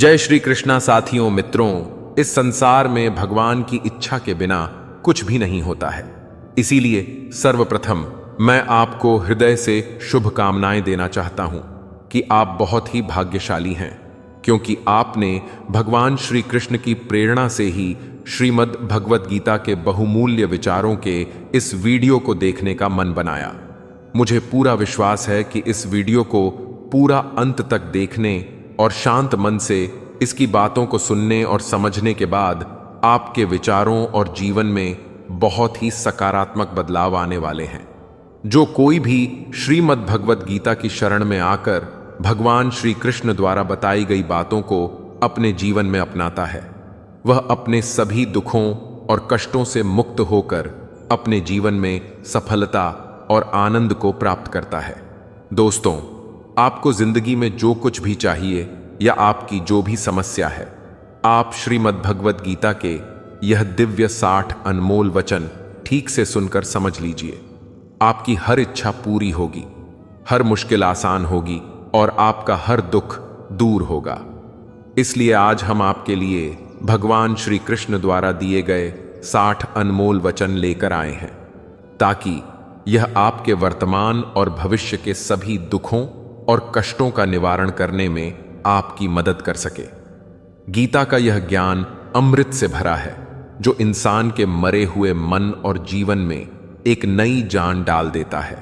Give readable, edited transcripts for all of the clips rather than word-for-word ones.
जय श्री कृष्णा साथियों मित्रों, इस संसार में भगवान की इच्छा के बिना कुछ भी नहीं होता है। इसीलिए सर्वप्रथम मैं आपको हृदय से शुभकामनाएं देना चाहता हूं कि आप बहुत ही भाग्यशाली हैं, क्योंकि आपने भगवान श्री कृष्ण की प्रेरणा से ही श्रीमद् भगवत गीता के बहुमूल्य विचारों के इस वीडियो को देखने का मन बनाया। मुझे पूरा विश्वास है कि इस वीडियो को पूरा अंत तक देखने और शांत मन से इसकी बातों को सुनने और समझने के बाद आपके विचारों और जीवन में बहुत ही सकारात्मक बदलाव आने वाले हैं। जो कोई भी श्रीमद् भगवत गीता की शरण में आकर भगवान श्री कृष्ण द्वारा बताई गई बातों को अपने जीवन में अपनाता है, वह अपने सभी दुखों और कष्टों से मुक्त होकर अपने जीवन में सफलता और आनंद को प्राप्त करता है। दोस्तों, आपको जिंदगी में जो कुछ भी चाहिए या आपकी जो भी समस्या है, आप श्रीमद् भगवत गीता के यह दिव्य 60 अनमोल वचन ठीक से सुनकर समझ लीजिए। आपकी हर इच्छा पूरी होगी, हर मुश्किल आसान होगी और आपका हर दुख दूर होगा। इसलिए आज हम आपके लिए भगवान श्री कृष्ण द्वारा दिए गए 60 अनमोल वचन लेकर आए हैं, ताकि यह आपके वर्तमान और भविष्य के सभी दुखों और कष्टों का निवारण करने में आपकी मदद कर सके। गीता का यह ज्ञान अमृत से भरा है, जो इंसान के मरे हुए मन और जीवन में एक नई जान डाल देता है।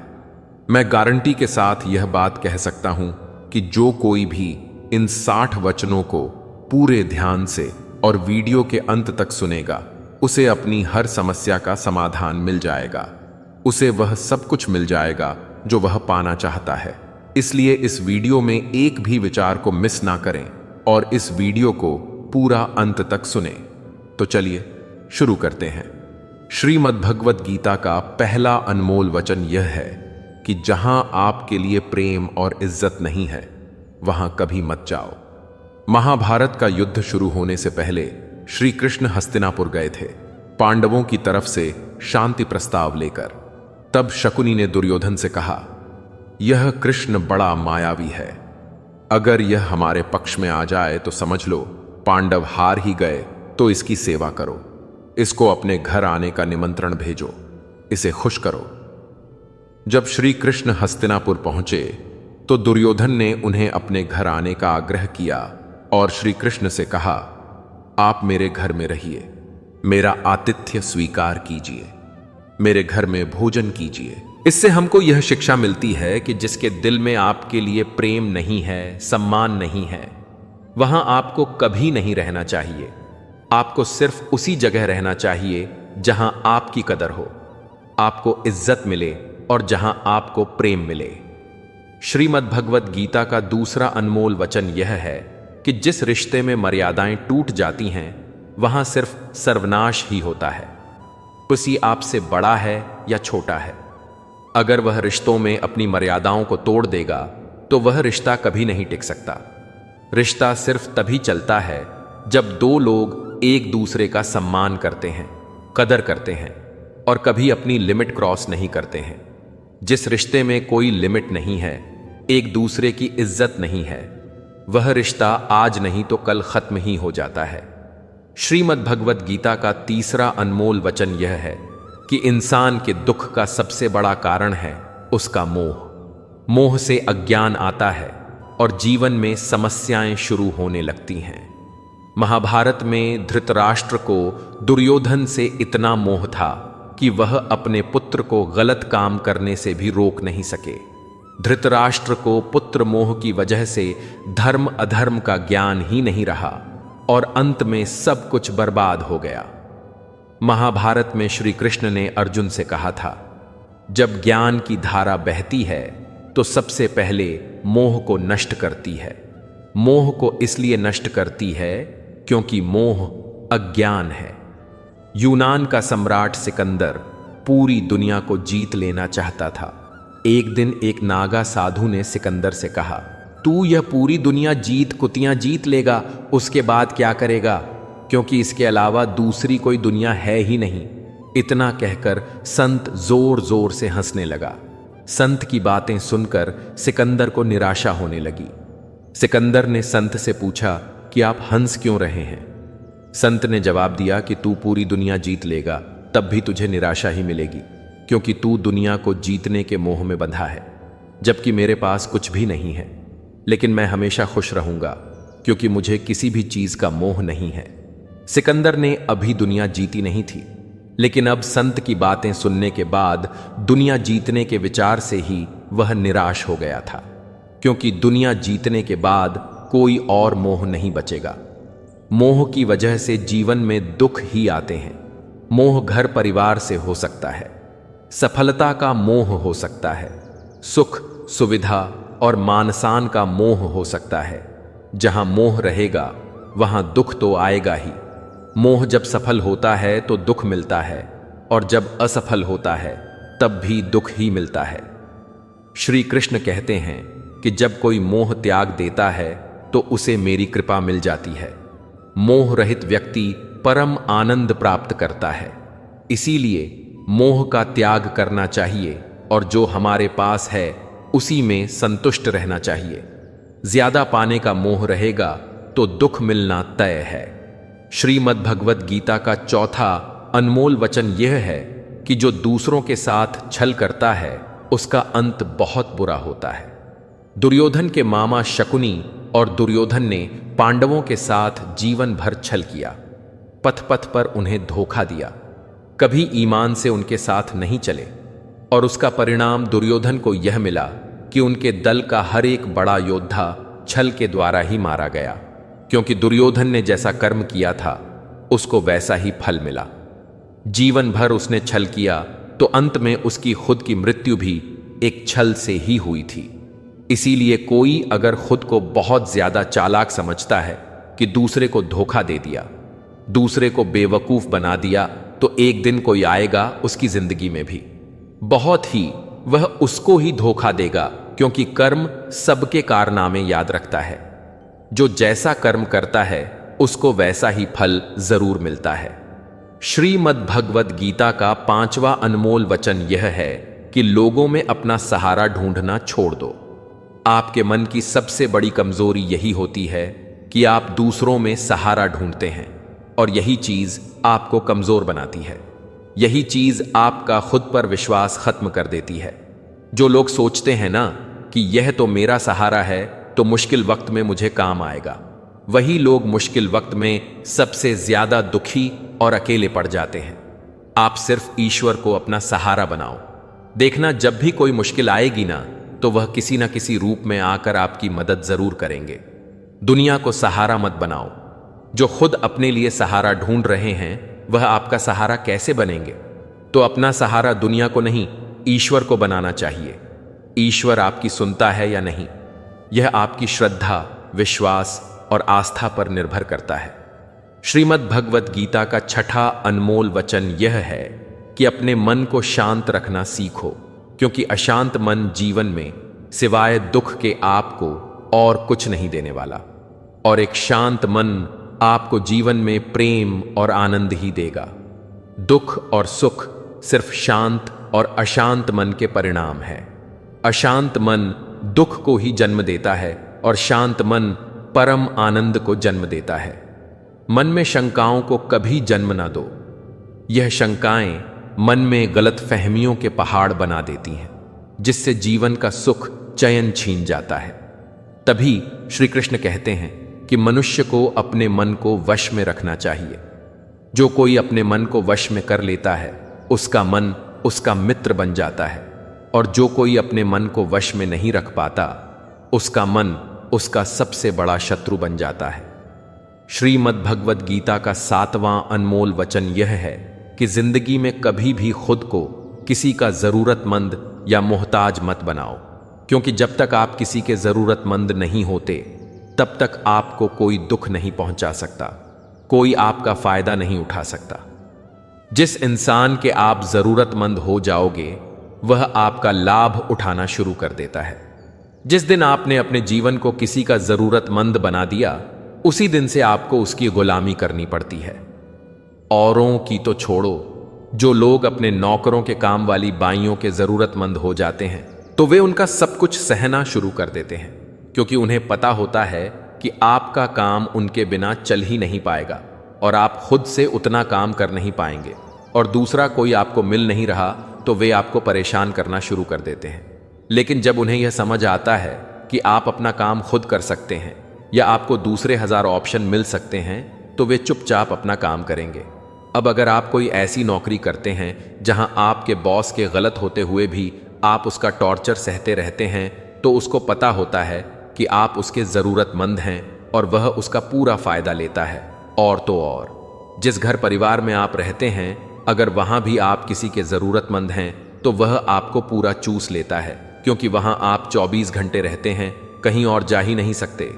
मैं गारंटी के साथ यह बात कह सकता हूं कि जो कोई भी इन 60 वचनों को पूरे ध्यान से और वीडियो के अंत तक सुनेगा, उसे अपनी हर समस्या का समाधान मिल जाएगा। उसे वह सब कुछ मिल जाएगा जो वह पाना चाहता है। इसलिए इस वीडियो में एक भी विचार को मिस ना करें और इस वीडियो को पूरा अंत तक सुनें। तो चलिए शुरू करते हैं। श्रीमद् भगवत गीता का पहला अनमोल वचन यह है कि जहां आपके लिए प्रेम और इज्जत नहीं है, वहां कभी मत जाओ। महाभारत का युद्ध शुरू होने से पहले श्री कृष्ण हस्तिनापुर गए थे, पांडवों की तरफ से शांति प्रस्ताव लेकर। तब शकुनी ने दुर्योधन से कहा, यह कृष्ण बड़ा मायावी है, अगर यह हमारे पक्ष में आ जाए तो समझ लो पांडव हार ही गए। तो इसकी सेवा करो, इसको अपने घर आने का निमंत्रण भेजो, इसे खुश करो। जब श्री कृष्ण हस्तिनापुर पहुंचे तो दुर्योधन ने उन्हें अपने घर आने का आग्रह किया और श्री कृष्ण से कहा, आप मेरे घर में रहिए, मेरा आतिथ्य स्वीकार कीजिए, मेरे घर में भोजन कीजिए। इससे हमको यह शिक्षा मिलती है कि जिसके दिल में आपके लिए प्रेम नहीं है, सम्मान नहीं है, वहां आपको कभी नहीं रहना चाहिए। आपको सिर्फ उसी जगह रहना चाहिए जहां आपकी कदर हो, आपको इज्जत मिले और जहां आपको प्रेम मिले। श्रीमद् भगवत गीता का दूसरा अनमोल वचन यह है कि जिस रिश्ते में मर्यादाएं टूट जाती हैं, वहां सिर्फ सर्वनाश ही होता है। किसी आपसे बड़ा है या छोटा है, अगर वह रिश्तों में अपनी मर्यादाओं को तोड़ देगा तो वह रिश्ता कभी नहीं टिक सकता। रिश्ता सिर्फ तभी चलता है जब दो लोग एक दूसरे का सम्मान करते हैं, कदर करते हैं और कभी अपनी लिमिट क्रॉस नहीं करते हैं। जिस रिश्ते में कोई लिमिट नहीं है, एक दूसरे की इज्जत नहीं है, वह रिश्ता आज नहीं तो कल खत्म ही हो जाता है। श्रीमद् भगवत गीता का तीसरा अनमोल वचन यह है कि इंसान के दुख का सबसे बड़ा कारण है उसका मोह। मोह से अज्ञान आता है और जीवन में समस्याएं शुरू होने लगती हैं। महाभारत में धृतराष्ट्र को दुर्योधन से इतना मोह था कि वह अपने पुत्र को गलत काम करने से भी रोक नहीं सके। धृतराष्ट्र को पुत्र मोह की वजह से धर्म अधर्म का ज्ञान ही नहीं रहा और अंत में सब कुछ बर्बाद हो गया। महाभारत में श्री कृष्ण ने अर्जुन से कहा था, जब ज्ञान की धारा बहती है तो सबसे पहले मोह को नष्ट करती है। मोह को इसलिए नष्ट करती है क्योंकि मोह अज्ञान है। यूनान का सम्राट सिकंदर पूरी दुनिया को जीत लेना चाहता था। एक दिन एक नागा साधु ने सिकंदर से कहा, तू यह पूरी दुनिया कुतियां जीत लेगा, उसके बाद क्या करेगा, क्योंकि इसके अलावा दूसरी कोई दुनिया है ही नहीं। इतना कहकर संत जोर जोर से हंसने लगा। संत की बातें सुनकर सिकंदर को निराशा होने लगी। सिकंदर ने संत से पूछा, कि आप हंस क्यों रहे हैं? संत ने जवाब दिया कि तू पूरी दुनिया जीत लेगा तब भी तुझे निराशा ही मिलेगी, क्योंकि तू दुनिया को जीतने के मोह में बंधा है, जबकि मेरे पास कुछ भी नहीं है। लेकिन मैं हमेशा खुश रहूंगा, क्योंकि मुझे किसी भी चीज का मोह नहीं है। सिकंदर ने अभी दुनिया जीती नहीं थी, लेकिन अब संत की बातें सुनने के बाद दुनिया जीतने के विचार से ही वह निराश हो गया था, क्योंकि दुनिया जीतने के बाद कोई और मोह नहीं बचेगा। मोह की वजह से जीवन में दुख ही आते हैं। मोह घर परिवार से हो सकता है, सफलता का मोह हो सकता है, सुख सुविधा और मानसान का मोह हो सकता है। जहां मोह रहेगा वहां दुख तो आएगा ही। मोह जब सफल होता है तो दुख मिलता है, और जब असफल होता है तब भी दुख ही मिलता है। श्री कृष्ण कहते हैं कि जब कोई मोह त्याग देता है तो उसे मेरी कृपा मिल जाती है। मोह रहित व्यक्ति परम आनंद प्राप्त करता है। इसीलिए मोह का त्याग करना चाहिए, और जो हमारे पास है उसी में संतुष्ट रहना चाहिए। ज्यादा पाने का मोह रहेगा तो दुख मिलना तय है। श्रीमद् भगवत गीता का चौथा अनमोल वचन यह है कि जो दूसरों के साथ छल करता है उसका अंत बहुत बुरा होता है। दुर्योधन के मामा शकुनी और दुर्योधन ने पांडवों के साथ जीवन भर छल किया, पथ पथ पर उन्हें धोखा दिया, कभी ईमान से उनके साथ नहीं चले, और उसका परिणाम दुर्योधन को यह मिला कि उनके दल का हर एक बड़ा योद्धा छल के द्वारा ही मारा गया, क्योंकि दुर्योधन ने जैसा कर्म किया था उसको वैसा ही फल मिला। जीवन भर उसने छल किया तो अंत में उसकी खुद की मृत्यु भी एक छल से ही हुई थी। इसीलिए कोई अगर खुद को बहुत ज्यादा चालाक समझता है कि दूसरे को धोखा दे दिया, दूसरे को बेवकूफ बना दिया, तो एक दिन कोई आएगा उसकी जिंदगी में भी बहुत ही वह उसको ही धोखा देगा, क्योंकि कर्म सबके कारनामे याद रखता है। जो जैसा कर्म करता है उसको वैसा ही फल जरूर मिलता है। श्रीमद् भगवत गीता का 5वां अनमोल वचन यह है कि लोगों में अपना सहारा ढूंढना छोड़ दो। आपके मन की सबसे बड़ी कमजोरी यही होती है कि आप दूसरों में सहारा ढूंढते हैं, और यही चीज आपको कमजोर बनाती है। यही चीज आपका खुद पर विश्वास खत्म कर देती है। जो लोग सोचते हैं ना कि यह तो मेरा सहारा है तो मुश्किल वक्त में मुझे काम आएगा, वही लोग मुश्किल वक्त में सबसे ज्यादा दुखी और अकेले पड़ जाते हैं। आप सिर्फ ईश्वर को अपना सहारा बनाओ। देखना, जब भी कोई मुश्किल आएगी ना तो वह किसी ना किसी रूप में आकर आपकी मदद जरूर करेंगे। दुनिया को सहारा मत बनाओ। जो खुद अपने लिए सहारा ढूंढ रहे हैं वह आपका सहारा कैसे बनेंगे? तो अपना सहारा दुनिया को नहीं, ईश्वर को बनाना चाहिए। ईश्वर आपकी सुनता है या नहीं, यह आपकी श्रद्धा, विश्वास और आस्था पर निर्भर करता है। श्रीमद् भगवत गीता का 6ठा अनमोल वचन यह है कि अपने मन को शांत रखना सीखो, क्योंकि अशांत मन जीवन में सिवाय दुख के आपको और कुछ नहीं देने वाला, और एक शांत मन आपको जीवन में प्रेम और आनंद ही देगा। दुख और सुख सिर्फ शांत और अशांत मन के परिणाम है। अशांत मन दुख को ही जन्म देता है और शांत मन परम आनंद को जन्म देता है। मन में शंकाओं को कभी जन्म ना दो। यह शंकाएं मन में गलत फहमियों के पहाड़ बना देती हैं, जिससे जीवन का सुख चयन छीन जाता है। तभी श्री कृष्ण कहते हैं कि मनुष्य को अपने मन को वश में रखना चाहिए। जो कोई अपने मन को वश में कर लेता है उसका मन उसका मित्र बन जाता है, और जो कोई अपने मन को वश में नहीं रख पाता उसका मन उसका सबसे बड़ा शत्रु बन जाता है। श्रीमद् भगवत गीता का 7वां अनमोल वचन यह है कि जिंदगी में कभी भी खुद को किसी का जरूरतमंद या मोहताज मत बनाओ, क्योंकि जब तक आप किसी के जरूरतमंद नहीं होते तब तक आपको कोई दुख नहीं पहुंचा सकता, कोई आपका फायदा नहीं उठा सकता। जिस इंसान के आप जरूरतमंद हो जाओगे वह आपका लाभ उठाना शुरू कर देता है। जिस दिन आपने अपने जीवन को किसी का जरूरतमंद बना दिया उसी दिन से आपको उसकी गुलामी करनी पड़ती है। औरों की तो छोड़ो, जो लोग अपने नौकरों के काम वाली बाइयों के जरूरतमंद हो जाते हैं तो वे उनका सब कुछ सहना शुरू कर देते हैं, क्योंकि उन्हें पता होता है कि आपका काम उनके बिना चल ही नहीं पाएगा और आप खुद से उतना काम कर नहीं पाएंगे, और दूसरा कोई आपको मिल नहीं रहा तो वे आपको परेशान करना शुरू कर देते हैं। लेकिन जब उन्हें यह समझ आता है कि आप अपना काम खुद कर सकते हैं या आपको दूसरे 1000 ऑप्शन मिल सकते हैं, तो वे चुपचाप अपना काम करेंगे। अब अगर आप कोई ऐसी नौकरी करते हैं जहां आपके बॉस के गलत होते हुए भी आप उसका टॉर्चर सहते रहते हैं, तो उसको पता होता है कि आप उसके ज़रूरतमंद हैं और वह उसका पूरा फायदा लेता है। और तो और जिस घर परिवार में आप रहते हैं, अगर वहां भी आप किसी के ज़रूरतमंद हैं तो वह आपको पूरा चूस लेता है, क्योंकि वहां आप 24 घंटे रहते हैं, कहीं और जा ही नहीं सकते।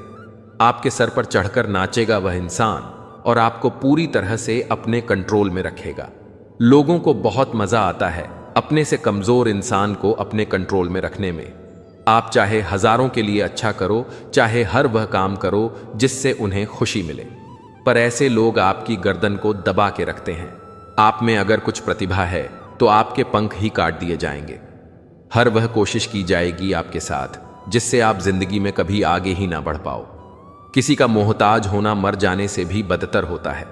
आपके सर पर चढ़कर नाचेगा वह इंसान और आपको पूरी तरह से अपने कंट्रोल में रखेगा। लोगों को बहुत मजा आता है अपने से कमजोर इंसान को अपने कंट्रोल में रखने में। आप चाहे हजारों के लिए अच्छा करो, चाहे हर वह काम करो जिससे उन्हें खुशी मिले, पर ऐसे लोग आपकी गर्दन को दबा के रखते हैं। आप में अगर कुछ प्रतिभा है तो आपके पंख ही काट दिए जाएंगे। हर वह कोशिश की जाएगी आपके साथ जिससे आप जिंदगी में कभी आगे ही ना बढ़ पाओ। किसी का मोहताज होना मर जाने से भी बदतर होता है।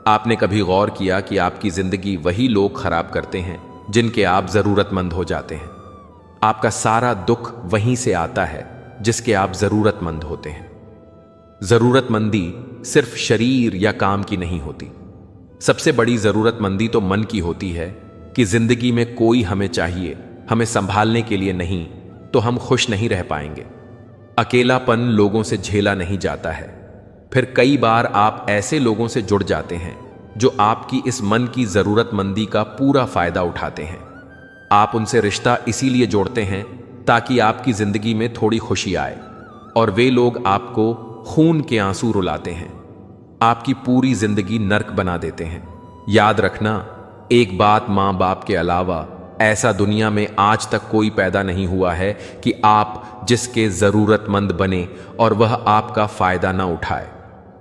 आपने कभी गौर किया कि आपकी जिंदगी वही लोग खराब करते हैं जिनके आप जरूरतमंद हो जाते हैं? आपका सारा दुख वहीं से आता है जिसके आप जरूरतमंद होते हैं। जरूरतमंदी सिर्फ शरीर या काम की नहीं होती। सबसे बड़ी जरूरतमंदी तो मन की होती है कि जिंदगी में कोई हमें चाहिए, हमें संभालने के लिए नहीं तो हम खुश नहीं रह पाएंगे। अकेलापन लोगों से झेला नहीं जाता है। फिर कई बार आप ऐसे लोगों से जुड़ जाते हैं जो आपकी इस मन की जरूरतमंदी का पूरा फायदा उठाते हैं। आप उनसे रिश्ता इसीलिए जोड़ते हैं ताकि आपकी जिंदगी में थोड़ी खुशी आए, और वे लोग आपको खून के आंसू रुलाते हैं, आपकी पूरी जिंदगी नर्क बना देते हैं। याद रखना, एक बात मां बाप के अलावा ऐसा दुनिया में आज तक कोई पैदा नहीं हुआ है कि आप जिसके जरूरतमंद बने और वह आपका फायदा ना उठाए।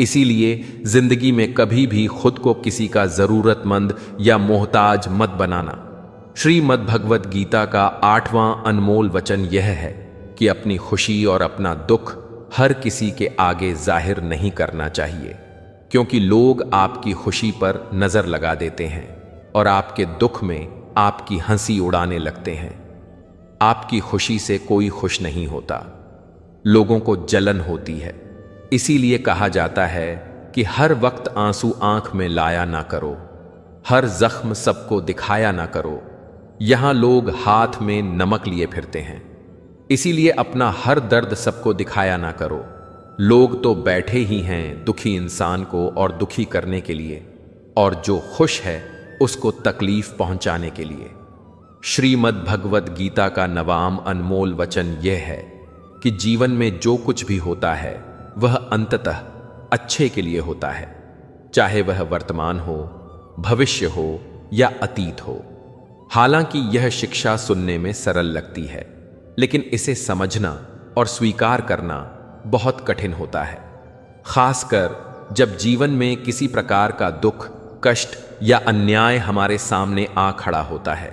इसीलिए जिंदगी में कभी भी खुद को किसी का जरूरतमंद या मोहताज मत बनाना। श्रीमद् भगवत गीता का 8वां अनमोल वचन यह है कि अपनी खुशी और अपना दुख हर किसी के आगे जाहिर नहीं करना चाहिए, क्योंकि लोग आपकी खुशी पर नजर लगा देते हैं और आपके दुख में आपकी हंसी उड़ाने लगते हैं। आपकी खुशी से कोई खुश नहीं होता, लोगों को जलन होती है। इसीलिए कहा जाता है कि हर वक्त आंसू आंख में लाया ना करो, हर जख्म सबको दिखाया ना करो। यहां लोग हाथ में नमक लिए फिरते हैं, इसीलिए अपना हर दर्द सबको दिखाया ना करो। लोग तो बैठे ही हैं दुखी इंसान को और दुखी करने के लिए, और जो खुश है उसको तकलीफ पहुंचाने के लिए। श्रीमद् भगवत गीता का 9वां अनमोल वचन यह है कि जीवन में जो कुछ भी होता है वह अंततः अच्छे के लिए होता है, चाहे वह वर्तमान हो, भविष्य हो या अतीत हो। हालांकि यह शिक्षा सुनने में सरल लगती है, लेकिन इसे समझना और स्वीकार करना बहुत कठिन होता है, खासकर जब जीवन में किसी प्रकार का दुख, कष्ट या अन्याय हमारे सामने आ खड़ा होता है।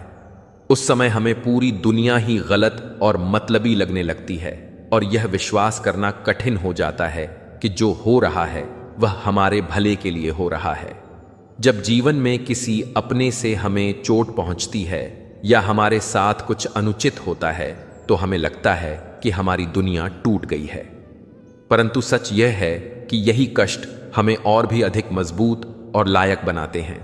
उस समय हमें पूरी दुनिया ही गलत और मतलबी लगने लगती है और यह विश्वास करना कठिन हो जाता है कि जो हो रहा है वह हमारे भले के लिए हो रहा है। जब जीवन में किसी अपने से हमें चोट पहुंचती है या हमारे साथ कुछ अनुचित होता है तो हमें लगता है कि हमारी दुनिया टूट गई है, परंतु सच यह है कि यही कष्ट हमें और भी अधिक मजबूत और लायक बनाते हैं।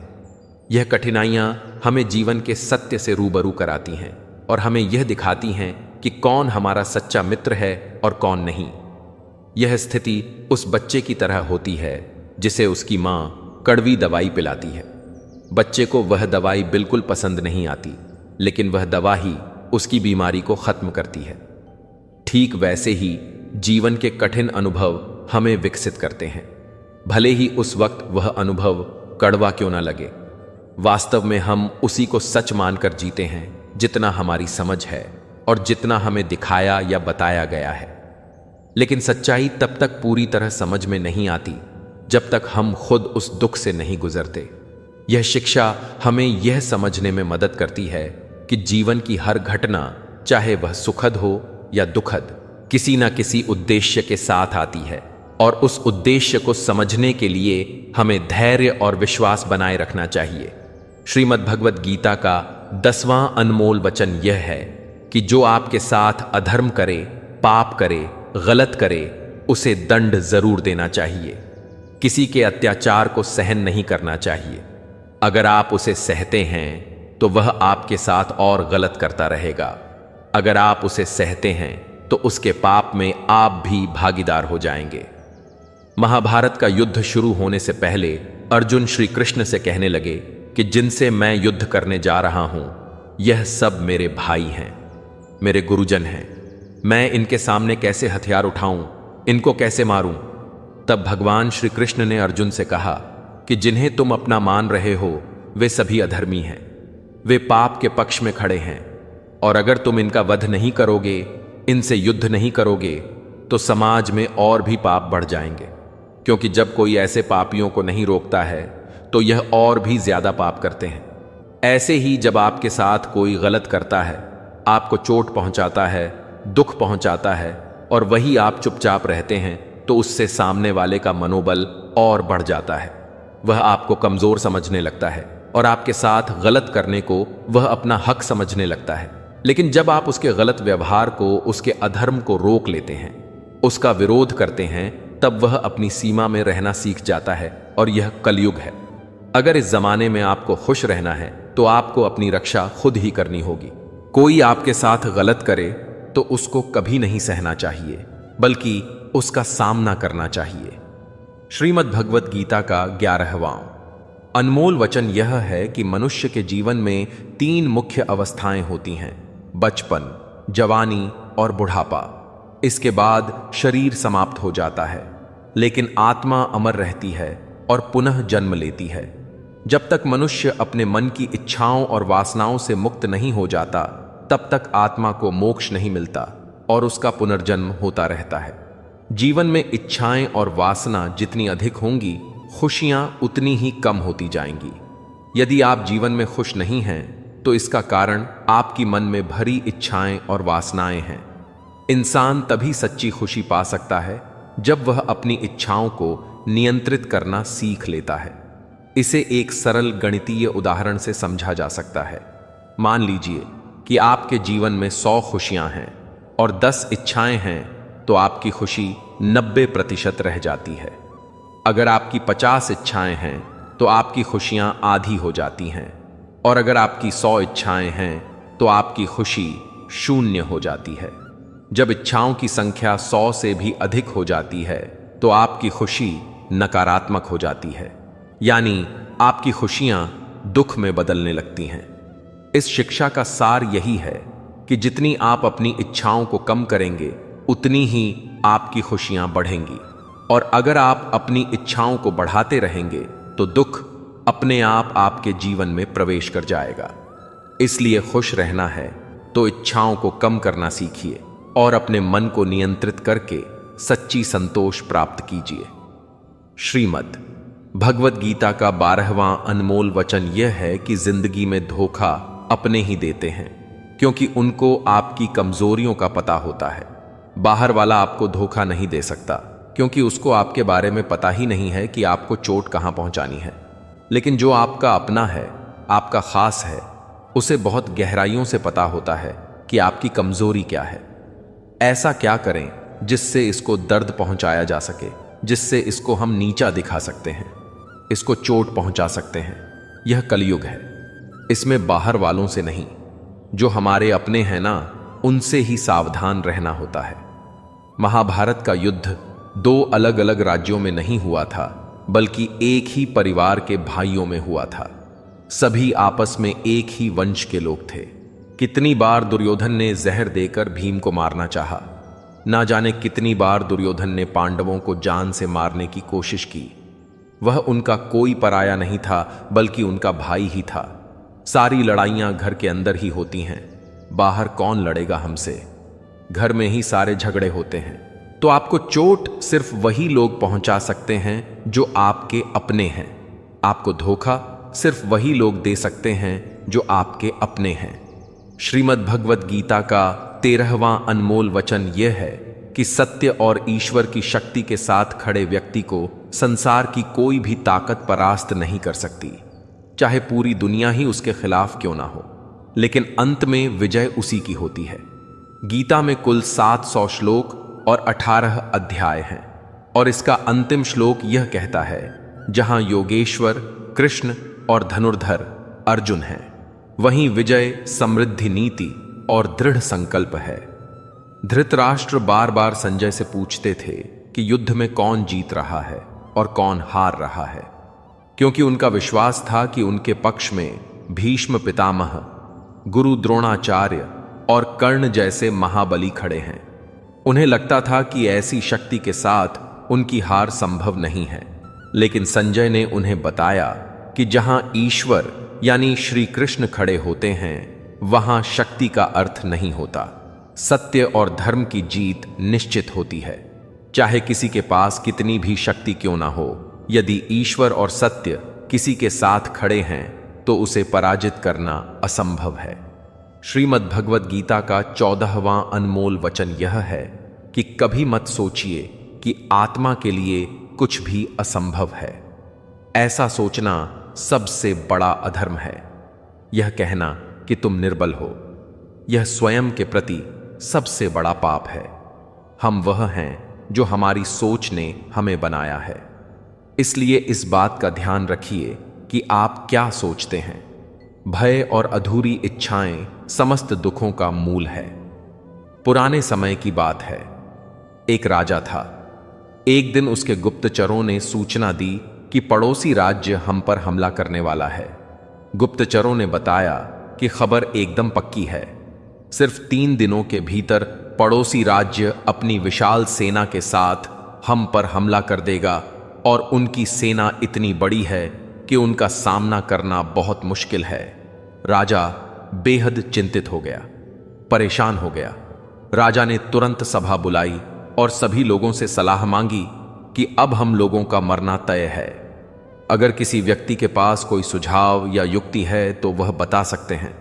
यह कठिनाइयां हमें जीवन के सत्य से रूबरू कराती हैं और हमें यह दिखाती हैं कि कौन हमारा सच्चा मित्र है और कौन नहीं। यह स्थिति उस बच्चे की तरह होती है जिसे उसकी मां कड़वी दवाई पिलाती है। बच्चे को वह दवाई बिल्कुल पसंद नहीं आती, लेकिन वह दवा ही उसकी बीमारी को खत्म करती है। ठीक वैसे ही जीवन के कठिन अनुभव हमें विकसित करते हैं, भले ही उस वक्त वह अनुभव कड़वा क्यों ना लगे। वास्तव में हम उसी को सच मानकर जीते हैं जितना हमारी समझ है और जितना हमें दिखाया या बताया गया है। लेकिन सच्चाई तब तक पूरी तरह समझ में नहीं आती जब तक हम खुद उस दुख से नहीं गुजरते। यह शिक्षा हमें यह समझने में मदद करती है कि जीवन की हर घटना, चाहे वह सुखद हो या दुखद, किसी न किसी उद्देश्य के साथ आती है और उस उद्देश्य को समझने के लिए हमें धैर्य और विश्वास बनाए रखना चाहिए। श्रीमद् भगवत गीता का 10वां अनमोल वचन यह है कि जो आपके साथ अधर्म करे, पाप करे, गलत करे, उसे दंड जरूर देना चाहिए। किसी के अत्याचार को सहन नहीं करना चाहिए। अगर आप उसे सहते हैं तो वह आपके साथ और गलत करता रहेगा। अगर आप उसे सहते हैं तो उसके पाप में आप भी भागीदार हो जाएंगे। महाभारत का युद्ध शुरू होने से पहले अर्जुन श्री कृष्ण से कहने लगे कि जिनसे मैं युद्ध करने जा रहा हूं, यह सब मेरे भाई हैं, मेरे गुरुजन हैं। मैं इनके सामने कैसे हथियार उठाऊं, इनको कैसे मारूं? तब भगवान श्री कृष्ण ने अर्जुन से कहा कि जिन्हें तुम अपना मान रहे हो वे सभी अधर्मी हैं, वे पाप के पक्ष में खड़े हैं, और अगर तुम इनका वध नहीं करोगे, इनसे युद्ध नहीं करोगे, तो समाज में और भी पाप बढ़ जाएंगे। क्योंकि जब कोई ऐसे पापियों को नहीं रोकता है तो यह और भी ज्यादा पाप करते हैं। ऐसे ही जब आपके साथ कोई गलत करता है, आपको चोट पहुंचाता है, दुख पहुंचाता है, और वही आप चुपचाप रहते हैं, तो उससे सामने वाले का मनोबल और बढ़ जाता है। वह आपको कमजोर समझने लगता है और आपके साथ गलत करने को वह अपना हक समझने लगता है। लेकिन जब आप उसके गलत व्यवहार को, उसके अधर्म को रोक लेते हैं, उसका विरोध करते हैं, तब वह अपनी सीमा में रहना सीख जाता है। और यह कलयुग है। अगर इस जमाने में आपको खुश रहना है तो आपको अपनी रक्षा खुद ही करनी होगी। कोई आपके साथ गलत करे तो उसको कभी नहीं सहना चाहिए, बल्कि उसका सामना करना चाहिए। श्रीमद् भगवत गीता का 11वां अनमोल वचन यह है कि मनुष्य के जीवन में 3 मुख्य अवस्थाएं होती हैं: बचपन, जवानी और बुढ़ापा। इसके बाद शरीर समाप्त हो जाता है, लेकिन आत्मा अमर रहती है और पुनः जन्म लेती है। जब तक मनुष्य अपने मन की इच्छाओं और वासनाओं से मुक्त नहीं हो जाता, तब तक आत्मा को मोक्ष नहीं मिलता और उसका पुनर्जन्म होता रहता है। जीवन में इच्छाएं और वासना जितनी अधिक होंगी, खुशियां उतनी ही कम होती जाएंगी। यदि आप जीवन में खुश नहीं हैं, तो इसका कारण आपकी मन में भरी इच्छाएं और वासनाएं हैं। इंसान तभी सच्ची खुशी पा सकता है जब वह अपनी इच्छाओं को नियंत्रित करना सीख लेता है। इसे एक सरल गणितीय उदाहरण से समझा जा सकता है। मान लीजिए कि आपके जीवन में 100 खुशियां हैं और 10 इच्छाएं हैं, तो आपकी खुशी 90% रह जाती है। अगर आपकी 50 इच्छाएं हैं तो आपकी खुशियां आधी हो जाती हैं, और अगर आपकी 100 इच्छाएं हैं तो आपकी खुशी 0 हो जाती है। जब इच्छाओं की संख्या 100 से भी अधिक हो जाती है तो आपकी खुशी नकारात्मक हो जाती है, यानी आपकी खुशियां दुख में बदलने लगती हैं। इस शिक्षा का सार यही है कि जितनी आप अपनी इच्छाओं को कम करेंगे, उतनी ही आपकी खुशियां बढ़ेंगी, और अगर आप अपनी इच्छाओं को बढ़ाते रहेंगे तो दुख अपने आप आपके जीवन में प्रवेश कर जाएगा। इसलिए खुश रहना है तो इच्छाओं को कम करना सीखिए और अपने मन को नियंत्रित करके सच्ची संतोष प्राप्त कीजिए। श्रीमद् भगवत गीता का 12वां अनमोल वचन यह है कि जिंदगी में धोखा अपने ही देते हैं, क्योंकि उनको आपकी कमजोरियों का पता होता है। बाहर वाला आपको धोखा नहीं दे सकता, क्योंकि उसको आपके बारे में पता ही नहीं है कि आपको चोट कहां पहुंचानी है। लेकिन जो आपका अपना है, आपका खास है, उसे बहुत गहराइयों से पता होता है कि आपकी कमजोरी क्या है। ऐसा क्या करें जिससे इसको दर्द पहुंचाया जा सके, जिससे इसको हम नीचा दिखा सकते हैं, इसको चोट पहुंचा सकते हैं। यह कलयुग है। इसमें बाहर वालों से नहीं, जो हमारे अपने हैं ना, उनसे ही सावधान रहना होता है। महाभारत का युद्ध 2 अलग अलग राज्यों में नहीं हुआ था, बल्कि एक ही परिवार के भाइयों में हुआ था। सभी आपस में एक ही वंश के लोग थे। कितनी बार दुर्योधन ने जहर देकर भीम को मारना चाहा, ना जाने कितनी बार दुर्योधन ने पांडवों को जान से मारने की कोशिश की। वह उनका कोई पराया नहीं था, बल्कि उनका भाई ही था। सारी लड़ाइयां घर के अंदर ही होती हैं, बाहर कौन लड़ेगा हमसे? घर में ही सारे झगड़े होते हैं। तो आपको चोट सिर्फ वही लोग पहुंचा सकते हैं जो आपके अपने हैं। आपको धोखा सिर्फ वही लोग दे सकते हैं जो आपके अपने हैं। श्रीमद् भगवत गीता का 13वां अनमोल वचन यह है कि सत्य और ईश्वर की शक्ति के साथ खड़े व्यक्ति को संसार की कोई भी ताकत परास्त नहीं कर सकती, चाहे पूरी दुनिया ही उसके खिलाफ क्यों ना हो। लेकिन अंत में विजय उसी की होती है। गीता में कुल 700 श्लोक और 18 अध्याय हैं, और इसका अंतिम श्लोक यह कहता है, जहां योगेश्वर कृष्ण और धनुर्धर अर्जुन हैं, वहीं विजय समृद्धि नीति और दृढ़ संकल्प है। धृतराष्ट्र बार बार संजय से पूछते थे कि युद्ध में कौन जीत रहा है और कौन हार रहा है, क्योंकि उनका विश्वास था कि उनके पक्ष में भीष्म पितामह, गुरु द्रोणाचार्य और कर्ण जैसे महाबली खड़े हैं। उन्हें लगता था कि ऐसी शक्ति के साथ उनकी हार संभव नहीं है। लेकिन संजय ने उन्हें बताया कि जहां ईश्वर यानी श्री कृष्ण खड़े होते हैं, वहां शक्ति का अर्थ नहीं होता। सत्य और धर्म की जीत निश्चित होती है, चाहे किसी के पास कितनी भी शक्ति क्यों ना हो। यदि ईश्वर और सत्य किसी के साथ खड़े हैं तो उसे पराजित करना असंभव है। श्रीमद् भगवद गीता का 14वां अनमोल वचन यह है कि कभी मत सोचिए कि आत्मा के लिए कुछ भी असंभव है। ऐसा सोचना सबसे बड़ा अधर्म है। यह कहना कि तुम निर्बल हो, यह स्वयं के प्रति सबसे बड़ा पाप है। हम वह हैं जो हमारी सोच ने हमें बनाया है। इसलिए इस बात का ध्यान रखिए कि आप क्या सोचते हैं। भय और अधूरी इच्छाएं समस्त दुखों का मूल है। पुराने समय की बात है। एक राजा था। एक दिन उसके गुप्तचरों ने सूचना दी कि पड़ोसी राज्य हम पर हमला करने वाला है। गुप्तचरों ने बताया कि खबर एकदम पक्की है। सिर्फ 3 दिनों के भीतर पड़ोसी राज्य अपनी विशाल सेना के साथ हम पर हमला कर देगा, और उनकी सेना इतनी बड़ी है कि उनका सामना करना बहुत मुश्किल है। राजा बेहद चिंतित हो गया, परेशान हो गया। राजा ने तुरंत सभा बुलाई और सभी लोगों से सलाह मांगी कि अब हम लोगों का मरना तय है। अगर किसी व्यक्ति के पास कोई सुझाव या युक्ति है तो वह बता सकते हैं।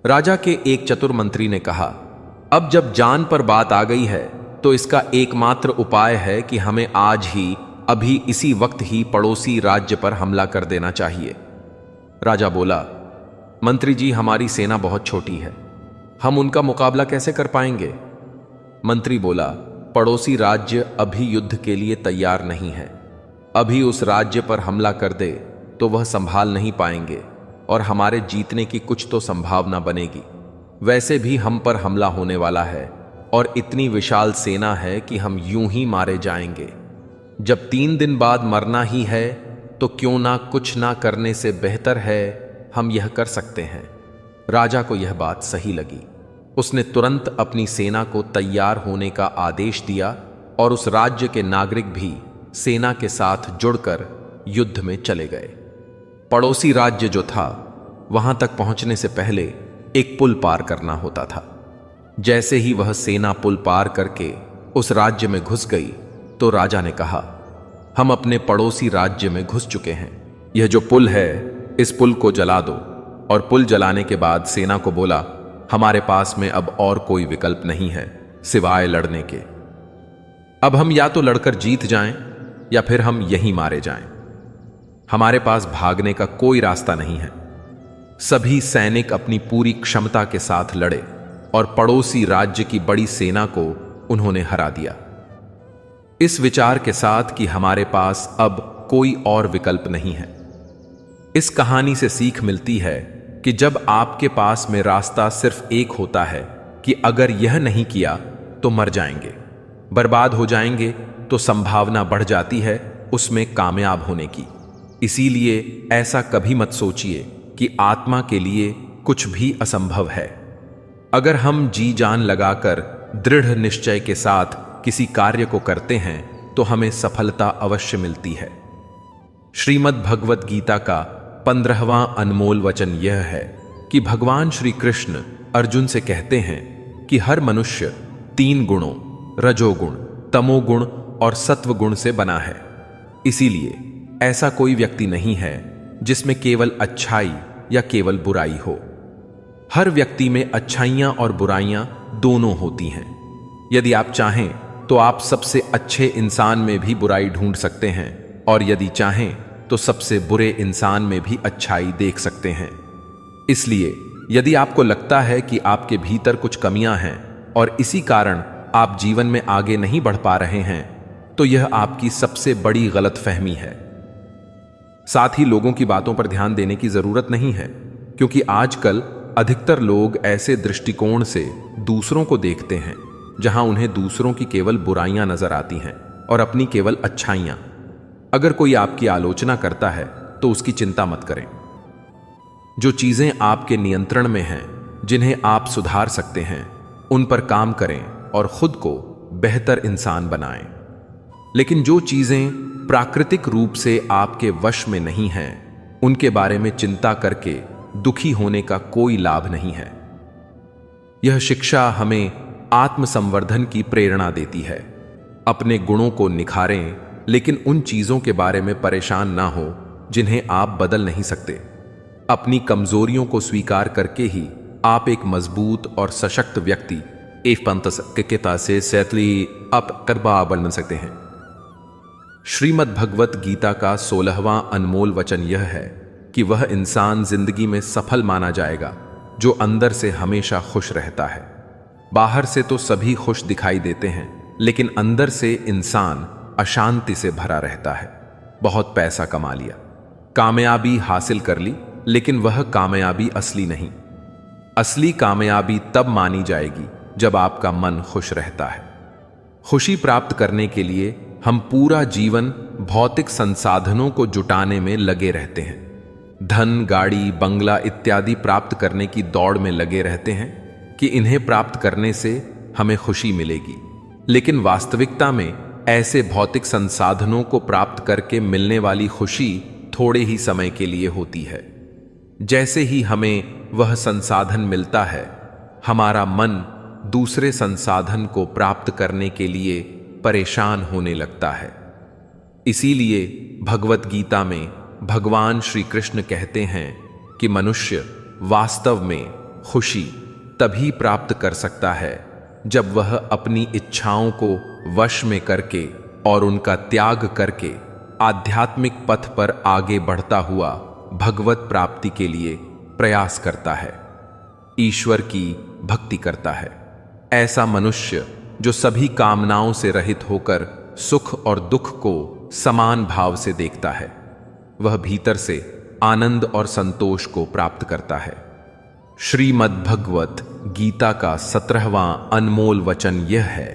राजा के एक चतुर मंत्री ने कहा, अब जब जान पर बात आ गई है तो इसका एकमात्र उपाय है कि हमें आज ही, अभी इसी वक्त ही पड़ोसी राज्य पर हमला कर देना चाहिए। राजा बोला, मंत्री जी, हमारी सेना बहुत छोटी है, हम उनका मुकाबला कैसे कर पाएंगे? मंत्री बोला, पड़ोसी राज्य अभी युद्ध के लिए तैयार नहीं है। अभी उस राज्य पर हमला कर दे तो वह संभाल नहीं पाएंगे और हमारे जीतने की कुछ तो संभावना बनेगी। वैसे भी हम पर हमला होने वाला है और इतनी विशाल सेना है कि हम यूं ही मारे जाएंगे। जब 3 दिन बाद मरना ही है तो क्यों ना कुछ ना करने से बेहतर है हम यह कर सकते हैं। राजा को यह बात सही लगी। उसने तुरंत अपनी सेना को तैयार होने का आदेश दिया और उस राज्य के नागरिक भी सेना के साथ जुड़कर युद्ध में चले गए। पड़ोसी राज्य जो था, वहां तक पहुंचने से पहले एक पुल पार करना होता था। जैसे ही वह सेना पुल पार करके उस राज्य में घुस गई तो राजा ने कहा, हम अपने पड़ोसी राज्य में घुस चुके हैं। यह जो पुल है, इस पुल को जला दो। और पुल जलाने के बाद सेना को बोला, हमारे पास में अब और कोई विकल्प नहीं है सिवाय लड़ने के। अब हम या तो लड़कर जीत जाएं या फिर हम यहीं मारे जाएं। हमारे पास भागने का कोई रास्ता नहीं है। सभी सैनिक अपनी पूरी क्षमता के साथ लड़े और पड़ोसी राज्य की बड़ी सेना को उन्होंने हरा दिया, इस विचार के साथ कि हमारे पास अब कोई और विकल्प नहीं है। इस कहानी से सीख मिलती है कि जब आपके पास में रास्ता सिर्फ एक होता है कि अगर यह नहीं किया तो मर जाएंगे, बर्बाद हो जाएंगे, तो संभावना बढ़ जाती है उसमें कामयाब होने की। इसीलिए ऐसा कभी मत सोचिए कि आत्मा के लिए कुछ भी असंभव है। अगर हम जी जान लगाकर दृढ़ निश्चय के साथ किसी कार्य को करते हैं तो हमें सफलता अवश्य मिलती है। श्रीमद् भगवद गीता का 15वां अनमोल वचन यह है कि भगवान श्री कृष्ण अर्जुन से कहते हैं कि हर मनुष्य 3 गुणों रजोगुण, तमोगुण और सत्वगुण से बना है। इसीलिए ऐसा कोई व्यक्ति नहीं है जिसमें केवल अच्छाई या केवल बुराई हो। हर व्यक्ति में अच्छाइयां और बुराइयां दोनों होती हैं। यदि आप चाहें तो आप सबसे अच्छे इंसान में भी बुराई ढूंढ सकते हैं, और यदि चाहें तो सबसे बुरे इंसान में भी अच्छाई देख सकते हैं। इसलिए यदि आपको लगता है कि आपके भीतर कुछ कमियां हैं और इसी कारण आप जीवन में आगे नहीं बढ़ पा रहे हैं, तो यह आपकी सबसे बड़ी गलतफहमी है। साथ ही लोगों की बातों पर ध्यान देने की जरूरत नहीं है, क्योंकि आजकल अधिकतर लोग ऐसे दृष्टिकोण से दूसरों को देखते हैं जहां उन्हें दूसरों की केवल बुराइयां नजर आती हैं और अपनी केवल अच्छाइयां। अगर कोई आपकी आलोचना करता है तो उसकी चिंता मत करें। जो चीजें आपके नियंत्रण में हैं, जिन्हें आप सुधार सकते हैं, उन पर काम करें और खुद को बेहतर इंसान बनाएं। लेकिन जो चीजें प्राकृतिक रूप से आपके वश में नहीं हैं, उनके बारे में चिंता करके दुखी होने का कोई लाभ नहीं है। यह शिक्षा हमें आत्मसंवर्धन की प्रेरणा देती है। अपने गुणों को निखारें, लेकिन उन चीजों के बारे में परेशान ना हो जिन्हें आप बदल नहीं सकते। अपनी कमजोरियों को स्वीकार करके ही आप एक मजबूत और सशक्त व्यक्ति से सैतली आप करबा बन सकते हैं। श्रीमद् भगवत गीता का 16वां अनमोल वचन यह है कि वह इंसान जिंदगी में सफल माना जाएगा जो अंदर से हमेशा खुश रहता है। बाहर से तो सभी खुश दिखाई देते हैं, लेकिन अंदर से इंसान अशांति से भरा रहता है। बहुत पैसा कमा लिया, कामयाबी हासिल कर ली, लेकिन वह कामयाबी असली नहीं। असली कामयाबी तब मानी जाएगी जब आपका मन खुश रहता है। खुशी प्राप्त करने के लिए हम पूरा जीवन भौतिक संसाधनों को जुटाने में लगे रहते हैं। धन, गाड़ी, बंगला इत्यादि प्राप्त करने की दौड़ में लगे रहते हैं कि इन्हें प्राप्त करने से हमें खुशी मिलेगी। लेकिन वास्तविकता में ऐसे भौतिक संसाधनों को प्राप्त करके मिलने वाली खुशी थोड़े ही समय के लिए होती है। जैसे ही हमें वह संसाधन मिलता है, हमारा मन दूसरे संसाधन को प्राप्त करने के लिए परेशान होने लगता है। इसीलिए भगवत गीता में भगवान श्री कृष्ण कहते हैं कि मनुष्य वास्तव में खुशी तभी प्राप्त कर सकता है जब वह अपनी इच्छाओं को वश में करके और उनका त्याग करके आध्यात्मिक पथ पर आगे बढ़ता हुआ भगवत प्राप्ति के लिए प्रयास करता है, ईश्वर की भक्ति करता है। ऐसा मनुष्य जो सभी कामनाओं से रहित होकर सुख और दुख को समान भाव से देखता है, वह भीतर से आनंद और संतोष को प्राप्त करता है। श्रीमद् भगवत गीता का 17वां अनमोल वचन यह है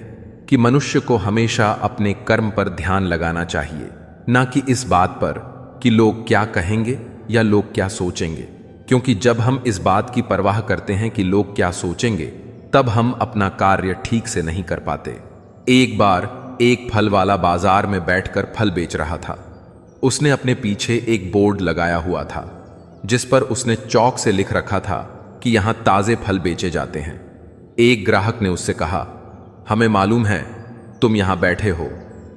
कि मनुष्य को हमेशा अपने कर्म पर ध्यान लगाना चाहिए, ना कि इस बात पर कि लोग क्या कहेंगे या लोग क्या सोचेंगे। क्योंकि जब हम इस बात की परवाह करते हैं कि लोग क्या सोचेंगे, तब हम अपना कार्य ठीक से नहीं कर पाते। एक बार एक फल वाला बाजार में बैठकर फल बेच रहा था। उसने अपने पीछे एक बोर्ड लगाया हुआ था जिस पर उसने चौक से लिख रखा था कि यहां ताजे फल बेचे जाते हैं। एक ग्राहक ने उससे कहा, हमें मालूम है तुम यहां बैठे हो,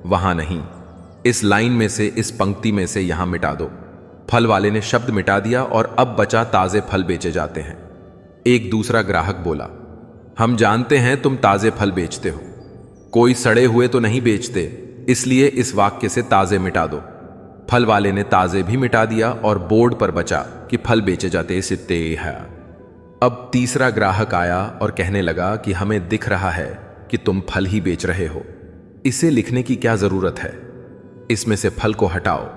वहां नहीं, इस लाइन में से, इस पंक्ति में से यहां मिटा दो। फल वाले ने शब्द मिटा दिया और अब बचा ताजे फल बेचे जाते हैं। एक दूसरा ग्राहक बोला, हम जानते हैं तुम ताजे फल बेचते हो, कोई सड़े हुए तो नहीं बेचते, इसलिए इस वाक्य से ताजे मिटा दो। फल वाले ने ताजे भी मिटा दिया और बोर्ड पर बचा कि फल बेचे जाते सित्ते है। अब तीसरा ग्राहक आया और कहने लगा कि हमें दिख रहा है कि तुम फल ही बेच रहे हो, इसे लिखने की क्या जरूरत है, इसमें से फल को हटाओ।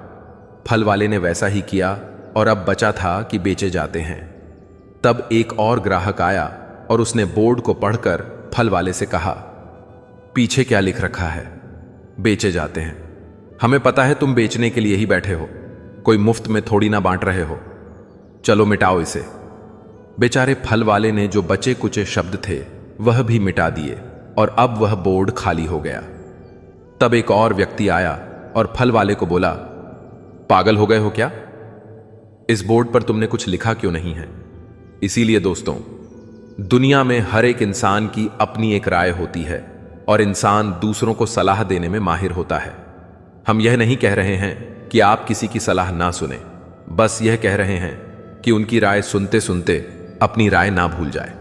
फल वाले ने वैसा ही किया और अब बचा था कि बेचे जाते हैं। तब एक और ग्राहक आया और उसने बोर्ड को पढ़कर फल वाले से कहा, पीछे क्या लिख रखा है, बेचे जाते हैं। हमें पता है तुम बेचने के लिए ही बैठे हो, कोई मुफ्त में थोड़ी ना बांट रहे हो, चलो मिटाओ इसे। बेचारे फल वाले ने जो बचे कुचे शब्द थे वह भी मिटा दिए और अब वह बोर्ड खाली हो गया। तब एक और व्यक्ति आया और फल वाले को बोला, पागल हो गए हो क्या, इस बोर्ड पर तुमने कुछ लिखा क्यों नहीं है। इसीलिए दोस्तों, दुनिया में हर एक इंसान की अपनी एक राय होती है और इंसान दूसरों को सलाह देने में माहिर होता है। हम यह नहीं कह रहे हैं कि आप किसी की सलाह ना सुने, बस यह कह रहे हैं कि उनकी राय सुनते सुनते अपनी राय ना भूल जाए।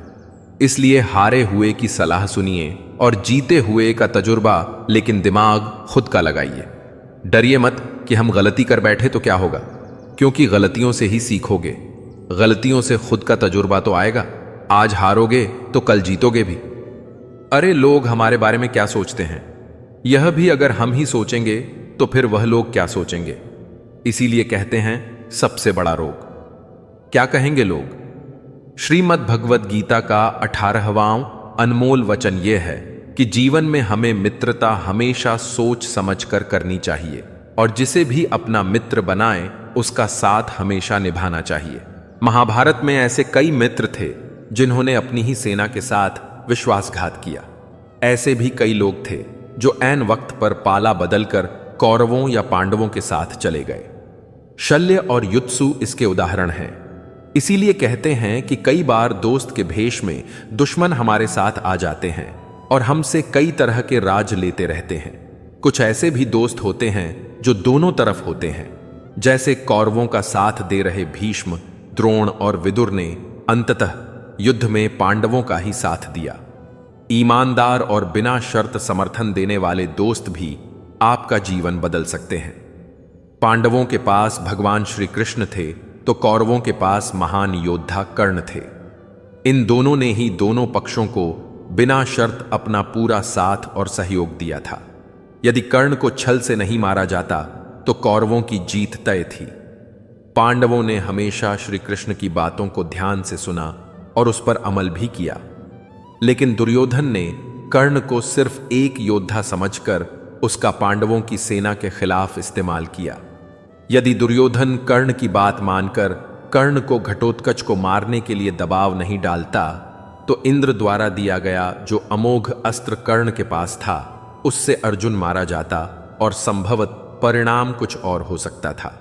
इसलिए हारे हुए की सलाह सुनिए और जीते हुए का तजुर्बा लेकिन दिमाग खुद का लगाइए। डरिए मत कि हम गलती कर बैठे तो क्या होगा, क्योंकि गलतियों से ही सीखोगे। गलतियों से खुद का तजुर्बा तो आएगा। आज हारोगे तो कल जीतोगे भी। अरे लोग हमारे बारे में क्या सोचते हैं, यह भी अगर हम ही सोचेंगे तो फिर वह लोग क्या सोचेंगे। इसीलिए कहते हैं सबसे बड़ा रोग। क्या कहेंगे लोग। श्रीमद् भगवद गीता का 18वां अनमोल वचन यह है कि जीवन में हमें मित्रता हमेशा सोच समझकर करनी चाहिए और जिसे भी अपना मित्र बनाए उसका साथ हमेशा निभाना चाहिए। महाभारत में ऐसे कई मित्र थे जिन्होंने अपनी ही सेना के साथ विश्वासघात किया। ऐसे भी कई लोग थे जो ऐन वक्त पर पाला बदलकर कौरवों या पांडवों के साथ चले गए। शल्य और युत्सु इसके उदाहरण हैं। इसीलिए कहते हैं कि कई बार दोस्त के भेष में दुश्मन हमारे साथ आ जाते हैं और हमसे कई तरह के राज लेते रहते हैं। कुछ ऐसे भी दोस्त होते हैं जो दोनों तरफ होते हैं, जैसे कौरवों का साथ दे रहे भीष्म, द्रोण और विदुर ने अंततः युद्ध में पांडवों का ही साथ दिया। ईमानदार और बिना शर्त समर्थन देने वाले दोस्त भी आपका जीवन बदल सकते हैं। पांडवों के पास भगवान श्री कृष्ण थे तो कौरवों के पास महान योद्धा कर्ण थे। इन दोनों ने ही दोनों पक्षों को बिना शर्त अपना पूरा साथ और सहयोग दिया था। यदि कर्ण को छल से नहीं मारा जाता तो कौरवों की जीत तय थी। पांडवों ने हमेशा श्री कृष्ण की बातों को ध्यान से सुना और उस पर अमल भी किया, लेकिन दुर्योधन ने कर्ण को सिर्फ एक योद्धा समझकर उसका पांडवों की सेना के खिलाफ इस्तेमाल किया। यदि दुर्योधन कर्ण की बात मानकर कर्ण को घटोत्कच को मारने के लिए दबाव नहीं डालता तो इंद्र द्वारा दिया गया जो अमोघ अस्त्र कर्ण के पास था उससे अर्जुन मारा जाता और संभवत परिणाम कुछ और हो सकता था।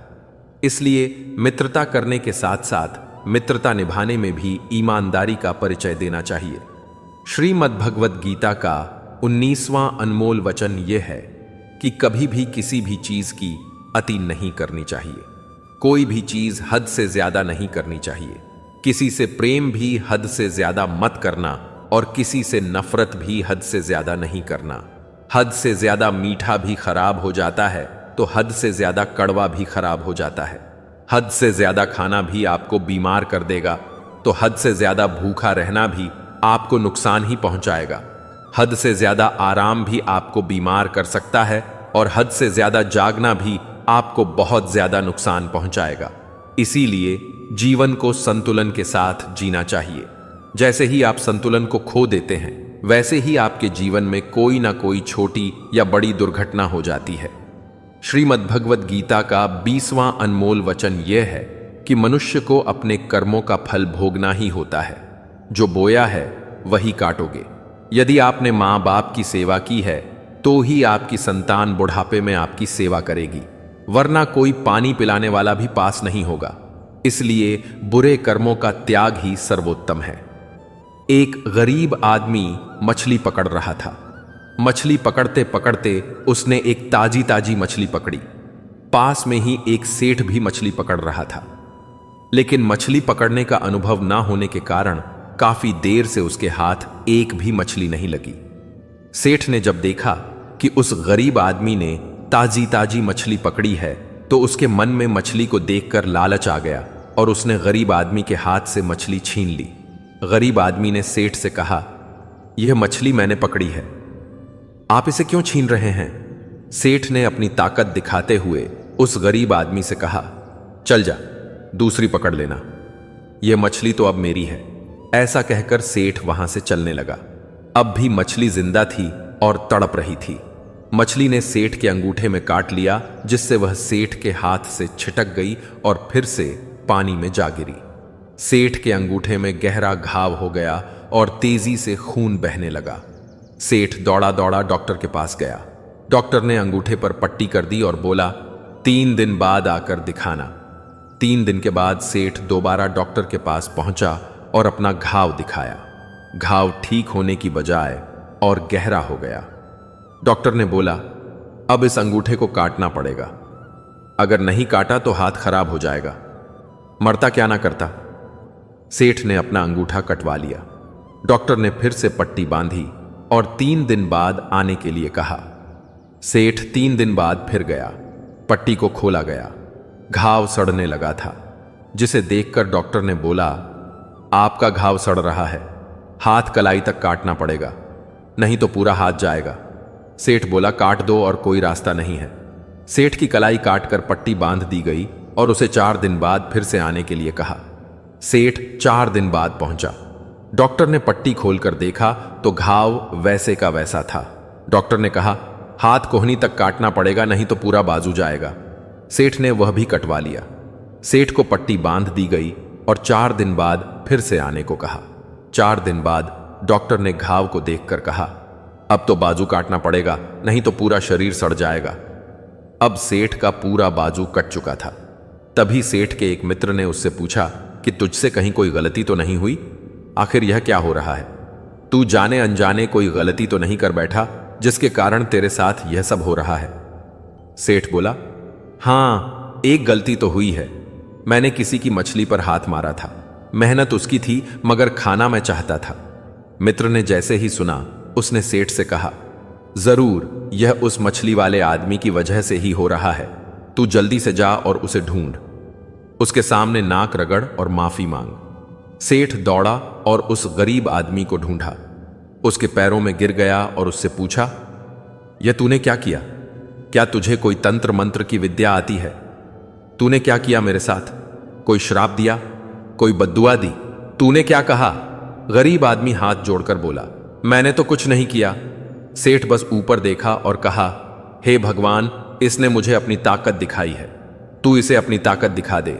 इसलिए मित्रता करने के साथ साथ मित्रता निभाने में भी ईमानदारी का परिचय देना चाहिए। श्रीमद् भगवद गीता का 19वां अनमोल वचन यह है कि कभी भी किसी भी चीज की अति नहीं करनी चाहिए। कोई भी चीज हद से ज्यादा नहीं करनी चाहिए। किसी से प्रेम भी हद से ज्यादा मत करना और किसी से नफरत भी हद से ज्यादा नहीं करना। हद से ज्यादा मीठा भी खराब हो जाता है तो हद से ज्यादा कड़वा भी खराब हो जाता है। हद से ज्यादा खाना भी आपको बीमार कर देगा तो हद से ज्यादा भूखा रहना भी आपको नुकसान ही पहुंचाएगा। हद से ज्यादा आराम भी आपको बीमार कर सकता है और हद से ज्यादा जागना भी आपको बहुत ज्यादा नुकसान पहुंचाएगा। इसीलिए जीवन को संतुलन के साथ जीना चाहिए। जैसे ही आप संतुलन को खो देते हैं वैसे ही आपके जीवन में कोई ना कोई छोटी या बड़ी दुर्घटना हो जाती है। श्रीमद् भगवद गीता का 20वां अनमोल वचन यह है कि मनुष्य को अपने कर्मों का फल भोगना ही होता है। जो बोया है वही काटोगे। यदि आपने माँ बाप की सेवा की है तो ही आपकी संतान बुढ़ापे में आपकी सेवा करेगी, वरना कोई पानी पिलाने वाला भी पास नहीं होगा। इसलिए बुरे कर्मों का त्याग ही सर्वोत्तम है। एक गरीब आदमी मछली पकड़ रहा था। मछली पकड़ते पकड़ते उसने एक ताजी ताजी मछली पकड़ी। पास में ही एक सेठ भी मछली पकड़ रहा था, लेकिन मछली पकड़ने का अनुभव ना होने के कारण काफी देर से उसके हाथ एक भी मछली नहीं लगी। सेठ ने जब देखा कि उस गरीब आदमी ने ताजी ताजी मछली पकड़ी है तो उसके मन में मछली को देखकर लालच आ गया और उसने गरीब आदमी के हाथ से मछली छीन ली। गरीब आदमी ने सेठ से कहा, यह मछली मैंने पकड़ी है, आप इसे क्यों छीन रहे हैं? सेठ ने अपनी ताकत दिखाते हुए उस गरीब आदमी से कहा, चल जा, दूसरी पकड़ लेना, यह मछली तो अब मेरी है। ऐसा कहकर सेठ वहां से चलने लगा। अब भी मछली जिंदा थी और तड़प रही थी। मछली ने सेठ के अंगूठे में काट लिया, जिससे वह सेठ के हाथ से छिटक गई और फिर से पानी में जा गिरी। सेठ के अंगूठे में गहरा घाव हो गया और तेजी से खून बहने लगा। सेठ दौड़ा दौड़ा डॉक्टर के पास गया। डॉक्टर ने अंगूठे पर पट्टी कर दी और बोला, 3 दिन बाद आकर दिखाना। 3 दिन के बाद सेठ दोबारा डॉक्टर के पास पहुंचा और अपना घाव दिखाया। घाव ठीक होने की बजाय और गहरा हो गया। डॉक्टर ने बोला, अब इस अंगूठे को काटना पड़ेगा, अगर नहीं काटा तो हाथ खराब हो जाएगा, मरता क्या ना करता। सेठ ने अपना अंगूठा कटवा लिया। डॉक्टर ने फिर से पट्टी बांधी और 3 दिन बाद आने के लिए कहा। सेठ 3 दिन बाद फिर गया। पट्टी को खोला गया। घाव सड़ने लगा था, जिसे देखकर डॉक्टर ने बोला, आपका घाव सड़ रहा है, हाथ कलाई तक काटना पड़ेगा, नहीं तो पूरा हाथ जाएगा। सेठ बोला, काट दो और कोई रास्ता नहीं है। सेठ की कलाई काटकर पट्टी बांध दी गई और उसे 4 दिन बाद फिर से आने के लिए कहा। सेठ 4 दिन बाद पहुंचा। डॉक्टर ने पट्टी खोलकर देखा तो घाव वैसे का वैसा था। डॉक्टर ने कहा, हाथ कोहनी तक काटना पड़ेगा, नहीं तो पूरा बाजू जाएगा। सेठ ने वह भी कटवा लिया। सेठ को पट्टी बांध दी गई और 4 दिन बाद फिर से आने को कहा। 4 दिन बाद डॉक्टर ने घाव को देखकर कहा, अब तो बाजू काटना पड़ेगा, नहीं तो पूरा शरीर सड़ जाएगा। अब सेठ का पूरा बाजू कट चुका था। तभी सेठ के एक मित्र ने उससे पूछा कि तुझसे कहीं कोई गलती तो नहीं हुई? आखिर यह क्या हो रहा है? तू जाने अनजाने कोई गलती तो नहीं कर बैठा जिसके कारण तेरे साथ यह सब हो रहा है? सेठ बोला, हां, एक गलती तो हुई है। मैंने किसी की मछली पर हाथ मारा था। मेहनत उसकी थी मगर खाना मैं चाहता था। मित्र ने जैसे ही सुना उसने सेठ से कहा, जरूर यह उस मछली वाले आदमी की वजह से ही हो रहा है। तू जल्दी से जा और उसे ढूंढ, उसके सामने नाक रगड़ और माफी मांग। सेठ दौड़ा और उस गरीब आदमी को ढूंढा। उसके पैरों में गिर गया और उससे पूछा, यह तूने क्या किया? क्या तुझे कोई तंत्र मंत्र की विद्या आती है? तूने क्या किया मेरे साथ? कोई श्राप दिया? कोई बद्दुआ दी? तूने क्या कहा? गरीब आदमी हाथ जोड़कर बोला, मैंने तो कुछ नहीं किया। सेठ बस ऊपर देखा और कहा, हे भगवान, इसने मुझे अपनी ताकत दिखाई है, तू इसे अपनी ताकत दिखा दे।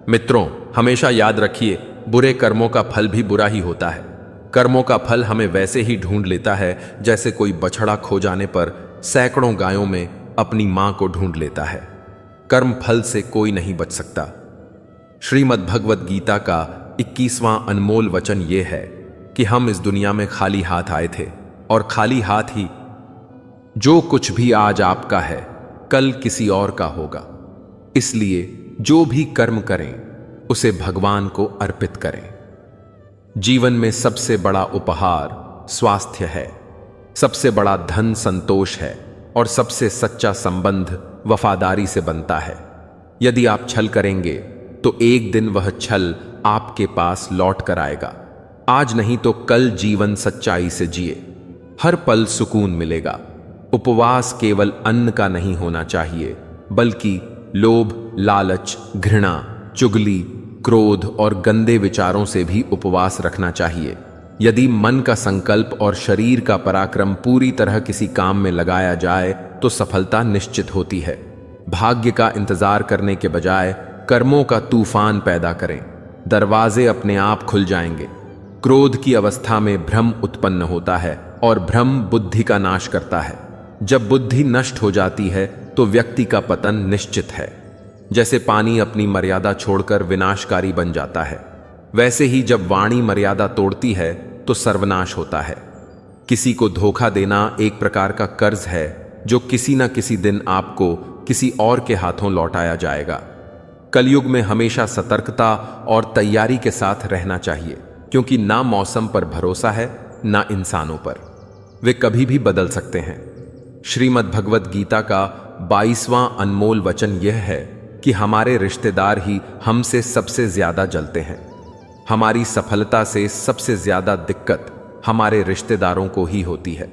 मित्रों, हमेशा याद रखिए, बुरे कर्मों का फल भी बुरा ही होता है। कर्मों का फल हमें वैसे ही ढूंढ लेता है जैसे कोई बछड़ा खो जाने पर सैकड़ों गायों में अपनी मां को ढूंढ लेता है। कर्म फल से कोई नहीं बच सकता। श्रीमद् भगवत गीता का 21वां अनमोल वचन यह है कि हम इस दुनिया में खाली हाथ आए थे और खाली हाथ ही, जो कुछ भी आज आपका है कल किसी और का होगा। इसलिए जो भी कर्म करें उसे भगवान को अर्पित करें। जीवन में सबसे बड़ा उपहार स्वास्थ्य है, सबसे बड़ा धन संतोष है और सबसे सच्चा संबंध वफादारी से बनता है। यदि आप छल करेंगे तो एक दिन वह छल आपके पास लौट कर आएगा। आज नहीं तो कल जीवन सच्चाई से जिए, हर पल सुकून मिलेगा। उपवास केवल अन्न का नहीं होना चाहिए, बल्कि लोभ, लालच, घृणा, चुगली, क्रोध और गंदे विचारों से भी उपवास रखना चाहिए। यदि मन का संकल्प और शरीर का पराक्रम पूरी तरह किसी काम में लगाया जाए तो सफलता निश्चित होती है। भाग्य का इंतजार करने के बजाय कर्मों का तूफान पैदा करें, दरवाजे अपने आप खुल जाएंगे। क्रोध की अवस्था में भ्रम उत्पन्न होता है और भ्रम बुद्धि का नाश करता है। जब बुद्धि नष्ट हो जाती है तो व्यक्ति का पतन निश्चित है। जैसे पानी अपनी मर्यादा छोड़कर विनाशकारी बन जाता है, वैसे ही जब वाणी मर्यादा तोड़ती है तो सर्वनाश होता है। किसी को धोखा देना एक प्रकार का कर्ज है जो किसी न किसी दिन आपको किसी और के हाथों लौटाया जाएगा। कलयुग में हमेशा सतर्कता और तैयारी के साथ रहना चाहिए, क्योंकि ना मौसम पर भरोसा है ना इंसानों पर, वे कभी भी बदल सकते हैं। श्रीमद् भगवत गीता का 22वां अनमोल वचन यह है कि हमारे रिश्तेदार ही हमसे सबसे ज्यादा जलते हैं। हमारी सफलता से सबसे ज्यादा दिक्कत हमारे रिश्तेदारों को ही होती है।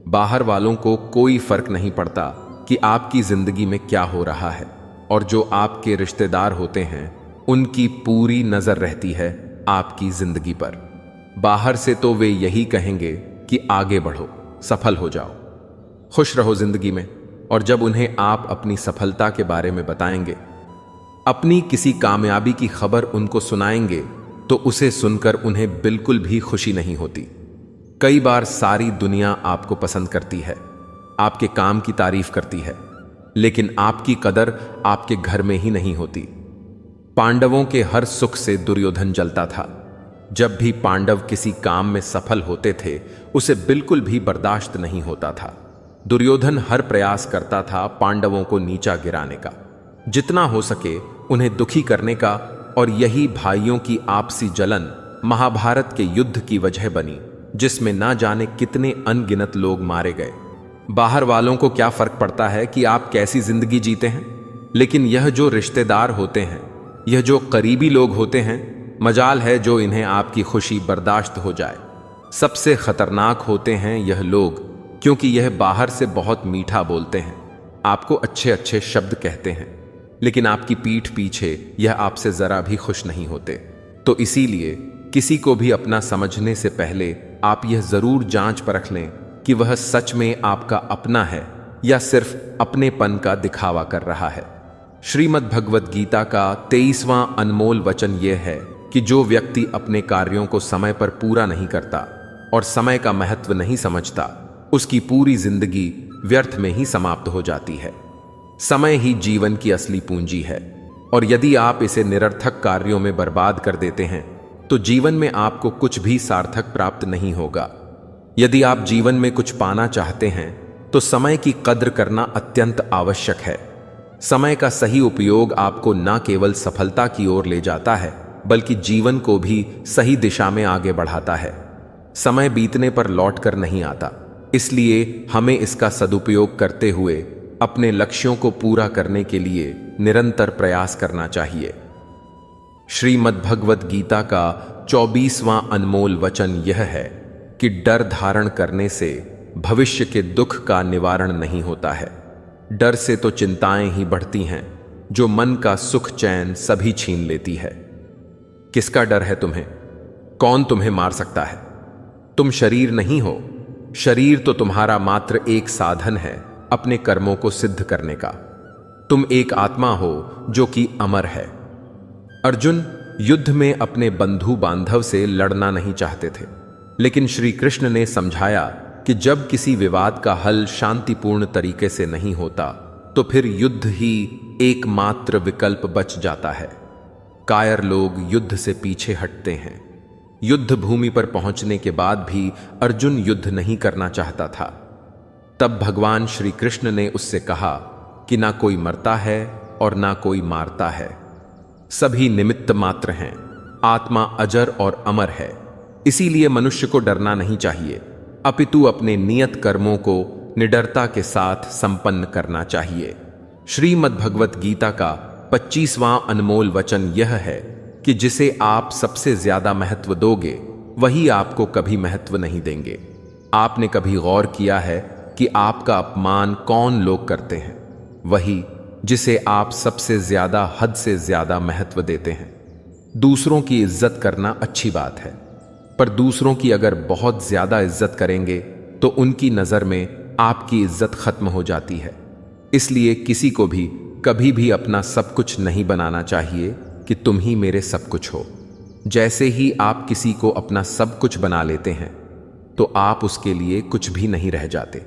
बाहर वालों को कोई फर्क नहीं पड़ता कि आपकी जिंदगी में क्या हो रहा है, और जो आपके रिश्तेदार होते हैं उनकी पूरी नजर रहती है आपकी जिंदगी पर। बाहर से तो वे यही कहेंगे कि आगे बढ़ो, सफल हो जाओ, खुश रहो जिंदगी में, और जब उन्हें आप अपनी सफलता के बारे में बताएंगे, अपनी किसी कामयाबी की खबर उनको सुनाएंगे, तो उसे सुनकर उन्हें बिल्कुल भी खुशी नहीं होती। कई बार सारी दुनिया आपको पसंद करती है, आपके काम की तारीफ करती है, लेकिन आपकी कदर आपके घर में ही नहीं होती। पांडवों के हर सुख से दुर्योधन जलता था। जब भी पांडव किसी काम में सफल होते थे उसे बिल्कुल भी बर्दाश्त नहीं होता था। दुर्योधन हर प्रयास करता था पांडवों को नीचा गिराने का, जितना हो सके उन्हें दुखी करने का, और यही भाइयों की आपसी जलन महाभारत के युद्ध की वजह बनी, जिसमें ना जाने कितने अनगिनत लोग मारे गए। बाहर वालों को क्या फर्क पड़ता है कि आप कैसी जिंदगी जीते हैं, लेकिन यह जो रिश्तेदार होते हैं, यह जो करीबी लोग होते हैं, मजाल है जो इन्हें आपकी खुशी बर्दाश्त हो जाए। सबसे खतरनाक होते हैं यह लोग, क्योंकि यह बाहर से बहुत मीठा बोलते हैं, आपको अच्छे अच्छे शब्द कहते हैं, लेकिन आपकी पीठ पीछे यह आपसे जरा भी खुश नहीं होते। तो इसीलिए किसी को भी अपना समझने से पहले आप यह जरूर जांच परख लें कि वह सच में आपका अपना है या सिर्फ अपनेपन का दिखावा कर रहा है। श्रीमद् भगवत गीता का 23वां अनमोल वचन यह है कि जो व्यक्ति अपने कार्यों को समय पर पूरा नहीं करता और समय का महत्व नहीं समझता, उसकी पूरी जिंदगी व्यर्थ में ही समाप्त हो जाती है। समय ही जीवन की असली पूंजी है, और यदि आप इसे निरर्थक कार्यों में बर्बाद कर देते हैं तो जीवन में आपको कुछ भी सार्थक प्राप्त नहीं होगा। यदि आप जीवन में कुछ पाना चाहते हैं तो समय की कद्र करना अत्यंत आवश्यक है। समय का सही उपयोग आपको न केवल सफलता की ओर ले जाता है, बल्कि जीवन को भी सही दिशा में आगे बढ़ाता है। समय बीतने पर लौट कर नहीं आता, इसलिए हमें इसका सदुपयोग करते हुए अपने लक्ष्यों को पूरा करने के लिए निरंतर प्रयास करना चाहिए। श्रीमद् भगवत गीता का 24वां अनमोल वचन यह है कि डर धारण करने से भविष्य के दुख का निवारण नहीं होता है। डर से तो चिंताएं ही बढ़ती हैं, जो मन का सुख चैन सभी छीन लेती है। किसका डर है तुम्हें? कौन तुम्हें मार सकता है? तुम शरीर नहीं हो। शरीर तो तुम्हारा मात्र एक साधन है अपने कर्मों को सिद्ध करने का। तुम एक आत्मा हो जो कि अमर है। अर्जुन युद्ध में अपने बंधु बांधव से लड़ना नहीं चाहते थे, लेकिन श्री कृष्ण ने समझाया कि जब किसी विवाद का हल शांतिपूर्ण तरीके से नहीं होता तो फिर युद्ध ही एकमात्र विकल्प बच जाता है। कायर लोग युद्ध से पीछे हटते हैं। युद्ध भूमि पर पहुंचने के बाद भी अर्जुन युद्ध नहीं करना चाहता था। तब भगवान श्री कृष्ण ने उससे कहा कि ना कोई मरता है और ना कोई मारता है, सभी निमित्त मात्र हैं। आत्मा अजर और अमर है, इसीलिए मनुष्य को डरना नहीं चाहिए, अपितु अपने नियत कर्मों को निडरता के साथ संपन्न करना चाहिए। श्रीमद् भगवत गीता का 25वां अनमोल वचन यह है कि जिसे आप सबसे ज्यादा महत्व दोगे वही आपको कभी महत्व नहीं देंगे। आपने कभी गौर किया है कि आपका अपमान कौन लोग करते हैं? वही जिसे आप सबसे ज्यादा हद से ज्यादा महत्व देते हैं। दूसरों की इज्जत करना अच्छी बात है, पर दूसरों की अगर बहुत ज्यादा इज्जत करेंगे तो उनकी नजर में आपकी इज्जत खत्म हो जाती है। इसलिए किसी को भी कभी भी अपना सब कुछ नहीं बनाना चाहिए कि तुम ही मेरे सब कुछ हो। जैसे ही आप किसी को अपना सब कुछ बना लेते हैं तो आप उसके लिए कुछ भी नहीं रह जाते।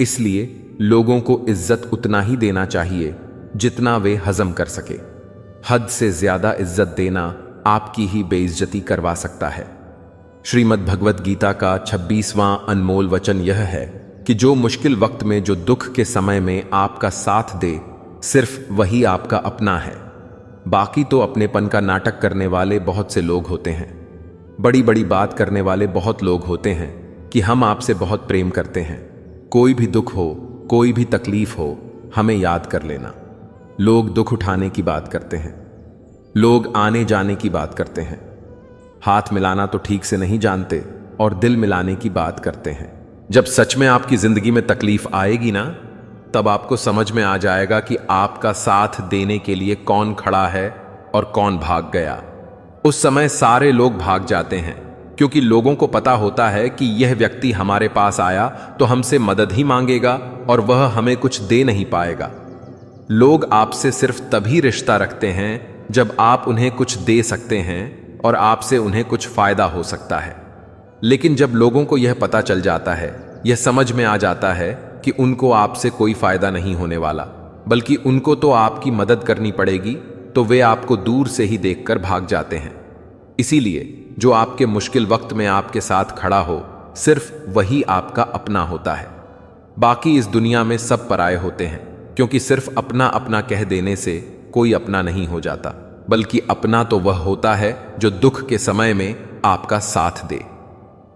इसलिए लोगों को इज्जत उतना ही देना चाहिए जितना वे हजम कर सके। हद से ज्यादा इज्जत देना आपकी ही बेइज्जती करवा सकता है। श्रीमद् भगवत गीता का 26वां अनमोल वचन यह है कि जो मुश्किल वक्त में, जो दुख के समय में आपका साथ दे, सिर्फ वही आपका अपना है। बाकी तो अपनेपन का नाटक करने वाले बहुत से लोग होते हैं। बड़ी बड़ी बात करने वाले बहुत लोग होते हैं कि हम आपसे बहुत प्रेम करते हैं। कोई भी दुख हो, कोई भी तकलीफ हो, हमें याद कर लेना। लोग दुख उठाने की बात करते हैं, लोग आने जाने की बात करते हैं, हाथ मिलाना तो ठीक से नहीं जानते और दिल मिलाने की बात करते हैं। जब सच में आपकी जिंदगी में तकलीफ आएगी ना, तब आपको समझ में आ जाएगा कि आपका साथ देने के लिए कौन खड़ा है और कौन भाग गया। उस समय सारे लोग भाग जाते हैं, क्योंकि लोगों को पता होता है कि यह व्यक्ति हमारे पास आया तो हमसे मदद ही मांगेगा और वह हमें कुछ दे नहीं पाएगा। लोग आपसे सिर्फ तभी रिश्ता रखते हैं जब आप उन्हें कुछ दे सकते हैं और आपसे उन्हें कुछ फायदा हो सकता है। लेकिन जब लोगों को यह पता चल जाता है, यह समझ में आ जाता है कि उनको आपसे कोई फायदा नहीं होने वाला, बल्कि उनको तो आपकी मदद करनी पड़ेगी, तो वे आपको दूर से ही देखकर भाग जाते हैं। इसीलिए जो आपके मुश्किल वक्त में आपके साथ खड़ा हो, सिर्फ वही आपका अपना होता है। बाकी इस दुनिया में सब पराये होते हैं, क्योंकि सिर्फ अपना अपना कह देने से कोई अपना नहीं हो जाता, बल्कि अपना तो वह होता है जो दुख के समय में आपका साथ दे।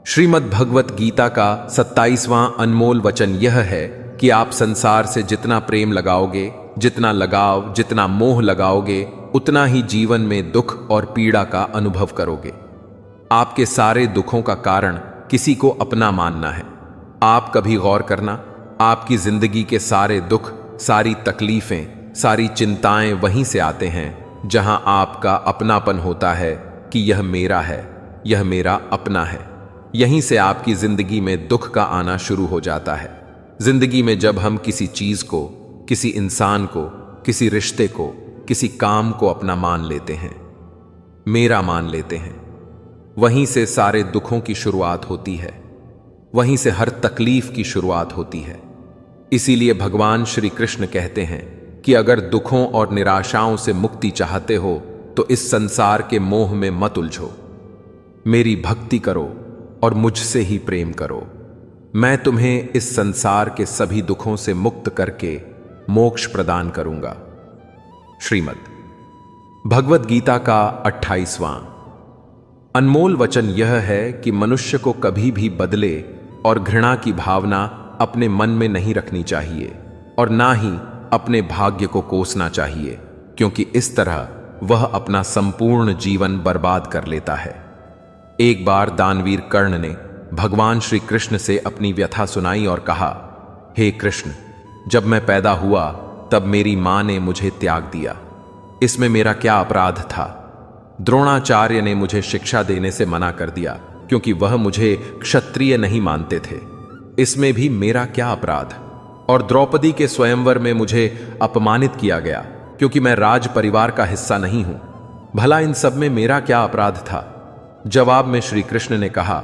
श्रीमद् भगवत गीता का 27वां अनमोल वचन यह है कि आप संसार से जितना प्रेम लगाओगे, जितना लगाव, जितना मोह लगाओगे, उतना ही जीवन में दुख और पीड़ा का अनुभव करोगे। आपके सारे दुखों का कारण किसी को अपना मानना है। आप कभी गौर करना, आपकी जिंदगी के सारे दुख, सारी तकलीफें, सारी चिंताएं वहीं से आते हैं जहां आपका अपनापन होता है कि यह मेरा है, यह मेरा अपना है। यहीं से आपकी जिंदगी में दुख का आना शुरू हो जाता है। जिंदगी में जब हम किसी चीज को, किसी इंसान को, किसी रिश्ते को, किसी काम को अपना मान लेते हैं, मेरा मान लेते हैं, वहीं से सारे दुखों की शुरुआत होती है, वहीं से हर तकलीफ की शुरुआत होती है। इसीलिए भगवान श्री कृष्ण कहते हैं कि अगर दुखों और निराशाओं से मुक्ति चाहते हो तो इस संसार के मोह में मत उलझो, मेरी भक्ति करो और मुझसे ही प्रेम करो। मैं तुम्हें इस संसार के सभी दुखों से मुक्त करके मोक्ष प्रदान करूंगा। श्रीमद् भगवत गीता का 28वां अनमोल वचन यह है कि मनुष्य को कभी भी बदले और घृणा की भावना अपने मन में नहीं रखनी चाहिए और ना ही अपने भाग्य को कोसना चाहिए, क्योंकि इस तरह वह अपना संपूर्ण जीवन बर्बाद कर लेता है। एक बार दानवीर कर्ण ने भगवान श्री कृष्ण से अपनी व्यथा सुनाई और कहा, हे कृष्ण, जब मैं पैदा हुआ तब मेरी मां ने मुझे त्याग दिया। इसमें मेरा क्या अपराध था? द्रोणाचार्य ने मुझे शिक्षा देने से मना कर दिया क्योंकि वह मुझे क्षत्रिय नहीं मानते थे। इसमें भी मेरा क्या अपराध? और द्रौपदी के स्वयंवर में मुझे अपमानित किया गया क्योंकि मैं राज परिवार का हिस्सा नहीं हूं। भला इन सब में मेरा क्या अपराध था? जवाब में श्री कृष्ण ने कहा,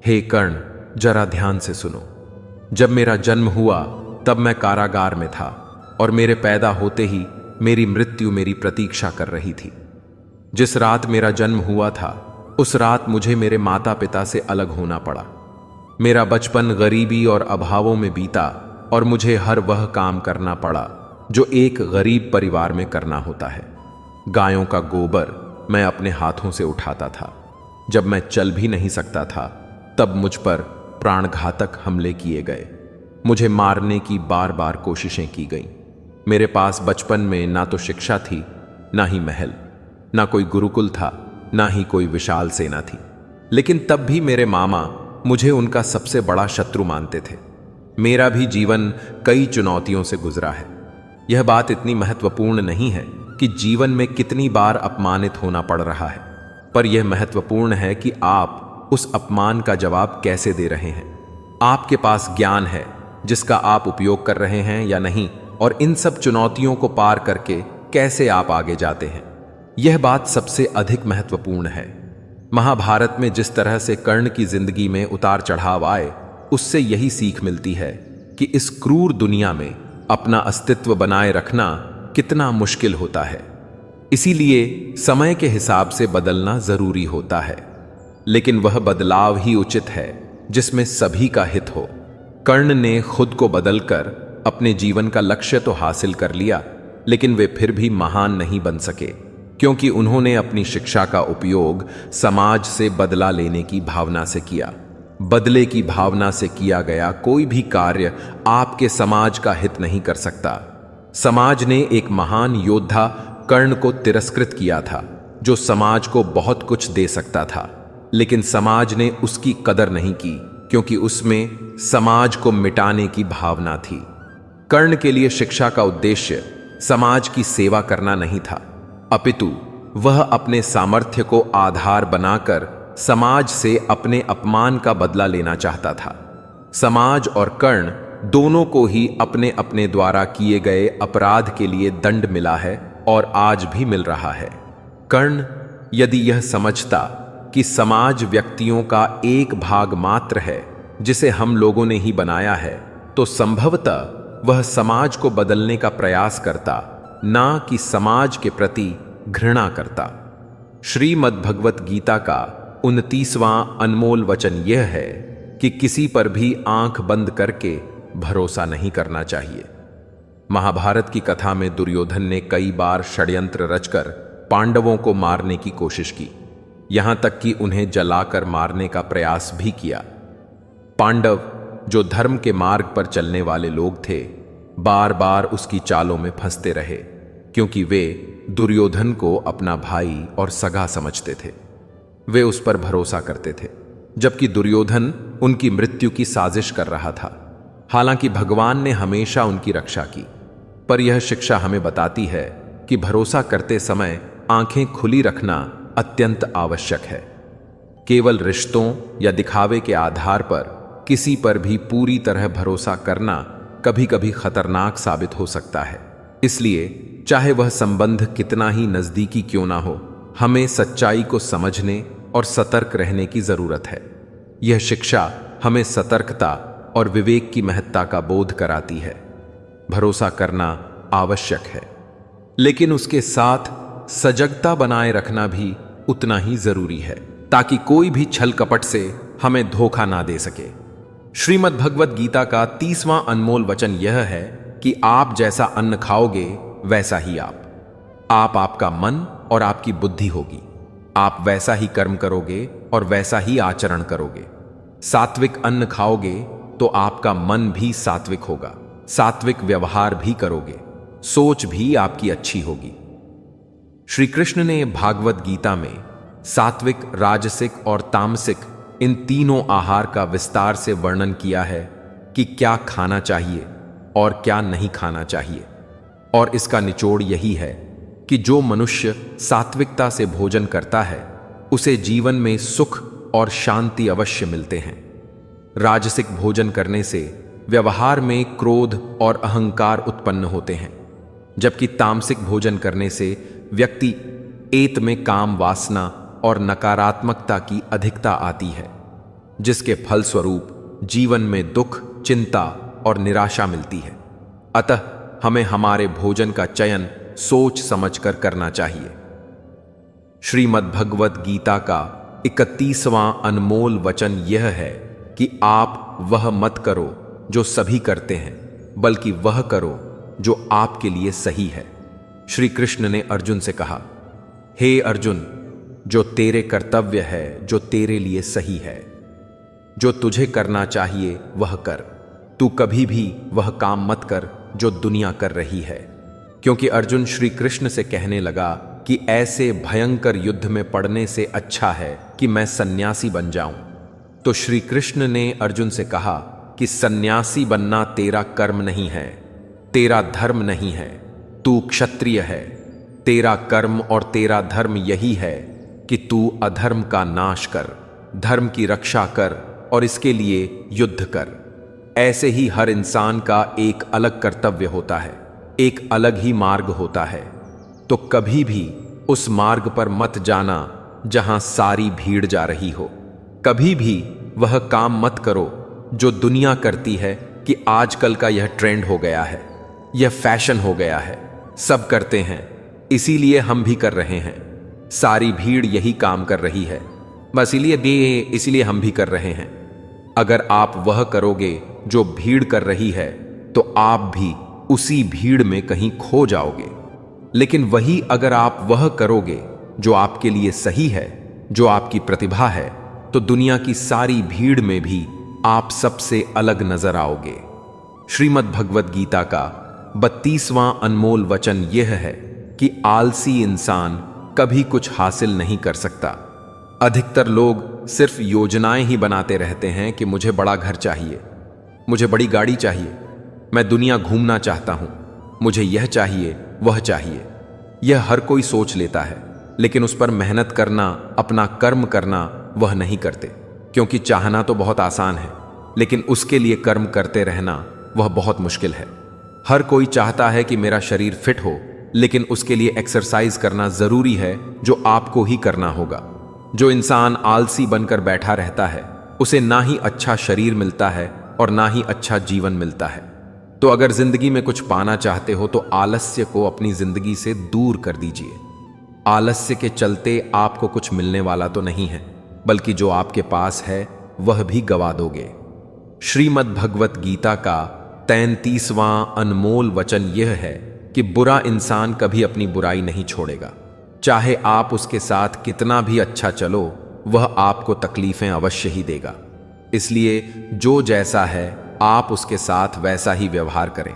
हे कर्ण, जरा ध्यान से सुनो। जब मेरा जन्म हुआ तब मैं कारागार में था और मेरे पैदा होते ही मेरी मृत्यु मेरी प्रतीक्षा कर रही थी। जिस रात मेरा जन्म हुआ था उस रात मुझे मेरे माता पिता से अलग होना पड़ा। मेरा बचपन गरीबी और अभावों में बीता और मुझे हर वह काम करना पड़ा जो एक गरीब परिवार में करना होता है। गायों का गोबर मैं अपने हाथों से उठाता था। जब मैं चल भी नहीं सकता था तब मुझ पर प्राणघातक हमले किए गए। मुझे मारने की बार बार कोशिशें की गईं। मेरे पास बचपन में ना तो शिक्षा थी, ना ही महल, ना कोई गुरुकुल था, ना ही कोई विशाल सेना थी। लेकिन तब भी मेरे मामा मुझे उनका सबसे बड़ा शत्रु मानते थे। मेरा भी जीवन कई चुनौतियों से गुजरा है। यह बात इतनी महत्वपूर्ण नहीं है कि जीवन में कितनी बार अपमानित होना पड़ रहा है, पर यह महत्वपूर्ण है कि आप उस अपमान का जवाब कैसे दे रहे हैं। आपके पास ज्ञान है जिसका आप उपयोग कर रहे हैं या नहीं, और इन सब चुनौतियों को पार करके कैसे आप आगे जाते हैं, यह बात सबसे अधिक महत्वपूर्ण है। महाभारत में जिस तरह से कर्ण की जिंदगी में उतार चढ़ाव आए, उससे यही सीख मिलती है कि इस क्रूर दुनिया में अपना अस्तित्व बनाए रखना कितना मुश्किल होता है। इसीलिए समय के हिसाब से बदलना जरूरी होता है, लेकिन वह बदलाव ही उचित है जिसमें सभी का हित हो। कर्ण ने खुद को बदलकर अपने जीवन का लक्ष्य तो हासिल कर लिया, लेकिन वे फिर भी महान नहीं बन सके, क्योंकि उन्होंने अपनी शिक्षा का उपयोग समाज से बदला लेने की भावना से किया। बदले की भावना से किया गया कोई भी कार्य आपके समाज का हित नहीं कर सकता। समाज ने एक महान योद्धा कर्ण को तिरस्कृत किया था, जो समाज को बहुत कुछ दे सकता था, लेकिन समाज ने उसकी कदर नहीं की क्योंकि उसमें समाज को मिटाने की भावना थी। कर्ण के लिए शिक्षा का उद्देश्य समाज की सेवा करना नहीं था, अपितु वह अपने सामर्थ्य को आधार बनाकर समाज से अपने अपमान का बदला लेना चाहता था। समाज और कर्ण दोनों को ही अपने अपने द्वारा किए गए अपराध के लिए दंड मिला है और आज भी मिल रहा है। कर्ण यदि यह समझता कि समाज व्यक्तियों का एक भाग मात्र है जिसे हम लोगों ने ही बनाया है, तो संभवतः वह समाज को बदलने का प्रयास करता, ना कि समाज के प्रति घृणा करता। श्रीमद् भगवत गीता का 29वां अनमोल वचन यह है कि किसी पर भी आंख बंद करके भरोसा नहीं करना चाहिए। महाभारत की कथा में दुर्योधन ने कई बार षड्यंत्र रचकर पांडवों को मारने की कोशिश की। यहां तक कि उन्हें जलाकर मारने का प्रयास भी किया। पांडव, जो धर्म के मार्ग पर चलने वाले लोग थे, बार बार उसकी चालों में फंसते रहे, क्योंकि वे दुर्योधन को अपना भाई और सगा समझते थे। वे उस पर भरोसा करते थे, जबकि दुर्योधन उनकी मृत्यु की साजिश कर रहा था। हालांकि भगवान ने हमेशा उनकी रक्षा की, पर यह शिक्षा हमें बताती है कि भरोसा करते समय आंखें खुली रखना अत्यंत आवश्यक है। केवल रिश्तों या दिखावे के आधार पर किसी पर भी पूरी तरह भरोसा करना कभी कभी खतरनाक साबित हो सकता है। इसलिए चाहे वह संबंध कितना ही नजदीकी क्यों ना हो, हमें सच्चाई को समझने और सतर्क रहने की जरूरत है। यह शिक्षा हमें सतर्कता और विवेक की महत्ता का बोध कराती है। भरोसा करना आवश्यक है, लेकिन उसके साथ सजगता बनाए रखना भी उतना ही जरूरी है, ताकि कोई भी छल कपट से हमें धोखा ना दे सके। श्रीमद् भगवत गीता का 30वां अनमोल वचन यह है कि आप जैसा अन्न खाओगे वैसा ही आप आपका मन और आपकी बुद्धि होगी। आप वैसा ही कर्म करोगे और वैसा ही आचरण करोगे। सात्विक अन्न खाओगे तो आपका मन भी सात्विक होगा, सात्विक व्यवहार भी करोगे, सोच भी आपकी अच्छी होगी। श्री कृष्ण ने भागवत गीता में सात्विक, राजसिक और तामसिक इन तीनों आहार का विस्तार से वर्णन किया है कि क्या खाना चाहिए और क्या नहीं खाना चाहिए। और इसका निचोड़ यही है कि जो मनुष्य सात्विकता से भोजन करता है उसे जीवन में सुख और शांति अवश्य मिलते हैं। राजसिक भोजन करने से व्यवहार में क्रोध और अहंकार उत्पन्न होते हैं, जबकि तामसिक भोजन करने से व्यक्ति एत में काम वासना और नकारात्मकता की अधिकता आती है, जिसके फलस्वरूप जीवन में दुख, चिंता और निराशा मिलती है। अतः हमें हमारे भोजन का चयन सोच समझकर करना चाहिए। श्रीमद् भगवत गीता का 31वां अनमोल वचन यह है कि आप वह मत करो जो सभी करते हैं, बल्कि वह करो जो आपके लिए सही है। श्री कृष्ण ने अर्जुन से कहा, हे अर्जुन, जो तेरे कर्तव्य है, जो तेरे लिए सही है, जो तुझे करना चाहिए वह कर। तू कभी भी वह काम मत कर जो दुनिया कर रही है। क्योंकि अर्जुन श्री कृष्ण से कहने लगा कि ऐसे भयंकर युद्ध में पड़ने से अच्छा है कि मैं सन्यासी बन जाऊं। तो श्री कृष्ण ने अर्जुन से कहा कि सन्यासी बनना तेरा कर्म नहीं है, तेरा धर्म नहीं है, तू क्षत्रिय है। तेरा कर्म और तेरा धर्म यही है कि तू अधर्म का नाश कर, धर्म की रक्षा कर और इसके लिए युद्ध कर। ऐसे ही हर इंसान का एक अलग कर्तव्य होता है, एक अलग ही मार्ग होता है। तो कभी भी उस मार्ग पर मत जाना जहां सारी भीड़ जा रही हो। कभी भी वह काम मत करो जो दुनिया करती है कि आजकल का यह ट्रेंड हो गया है, यह फैशन हो गया है, सब करते हैं इसीलिए हम भी कर रहे हैं। सारी भीड़ यही काम कर रही है, बस इसीलिए हम भी कर रहे हैं। अगर आप वह करोगे जो भीड़ कर रही है तो आप भी उसी भीड़ में कहीं खो जाओगे। लेकिन वही अगर आप वह करोगे जो आपके लिए सही है, जो आपकी प्रतिभा है, तो दुनिया की सारी भीड़ में भी आप सबसे अलग नजर आओगे। श्रीमद् भगवत गीता का 32वां अनमोल वचन यह है कि आलसी इंसान कभी कुछ हासिल नहीं कर सकता। अधिकतर लोग सिर्फ योजनाएं ही बनाते रहते हैं कि मुझे बड़ा घर चाहिए, मुझे बड़ी गाड़ी चाहिए, मैं दुनिया घूमना चाहता हूं, मुझे यह चाहिए, वह चाहिए। यह हर कोई सोच लेता है, लेकिन उस पर मेहनत करना, अपना कर्म करना वह नहीं करते। क्योंकि चाहना तो बहुत आसान है, लेकिन उसके लिए कर्म करते रहना वह बहुत मुश्किल है। हर कोई चाहता है कि मेरा शरीर फिट हो, लेकिन उसके लिए एक्सरसाइज करना जरूरी है, जो आपको ही करना होगा। जो इंसान आलसी बनकर बैठा रहता है उसे ना ही अच्छा शरीर मिलता है और ना ही अच्छा जीवन मिलता है। तो अगर जिंदगी में कुछ पाना चाहते हो तो आलस्य को अपनी जिंदगी से दूर कर दीजिए। आलस्य के चलते आपको कुछ मिलने वाला तो नहीं है, बल्कि जो आपके पास है वह भी गवा दोगे। श्रीमद् भगवत गीता का 33वां अनमोल वचन यह है कि बुरा इंसान कभी अपनी बुराई नहीं छोड़ेगा। चाहे आप उसके साथ कितना भी अच्छा चलो, वह आपको तकलीफें अवश्य ही देगा। इसलिए जो जैसा है आप उसके साथ वैसा ही व्यवहार करें।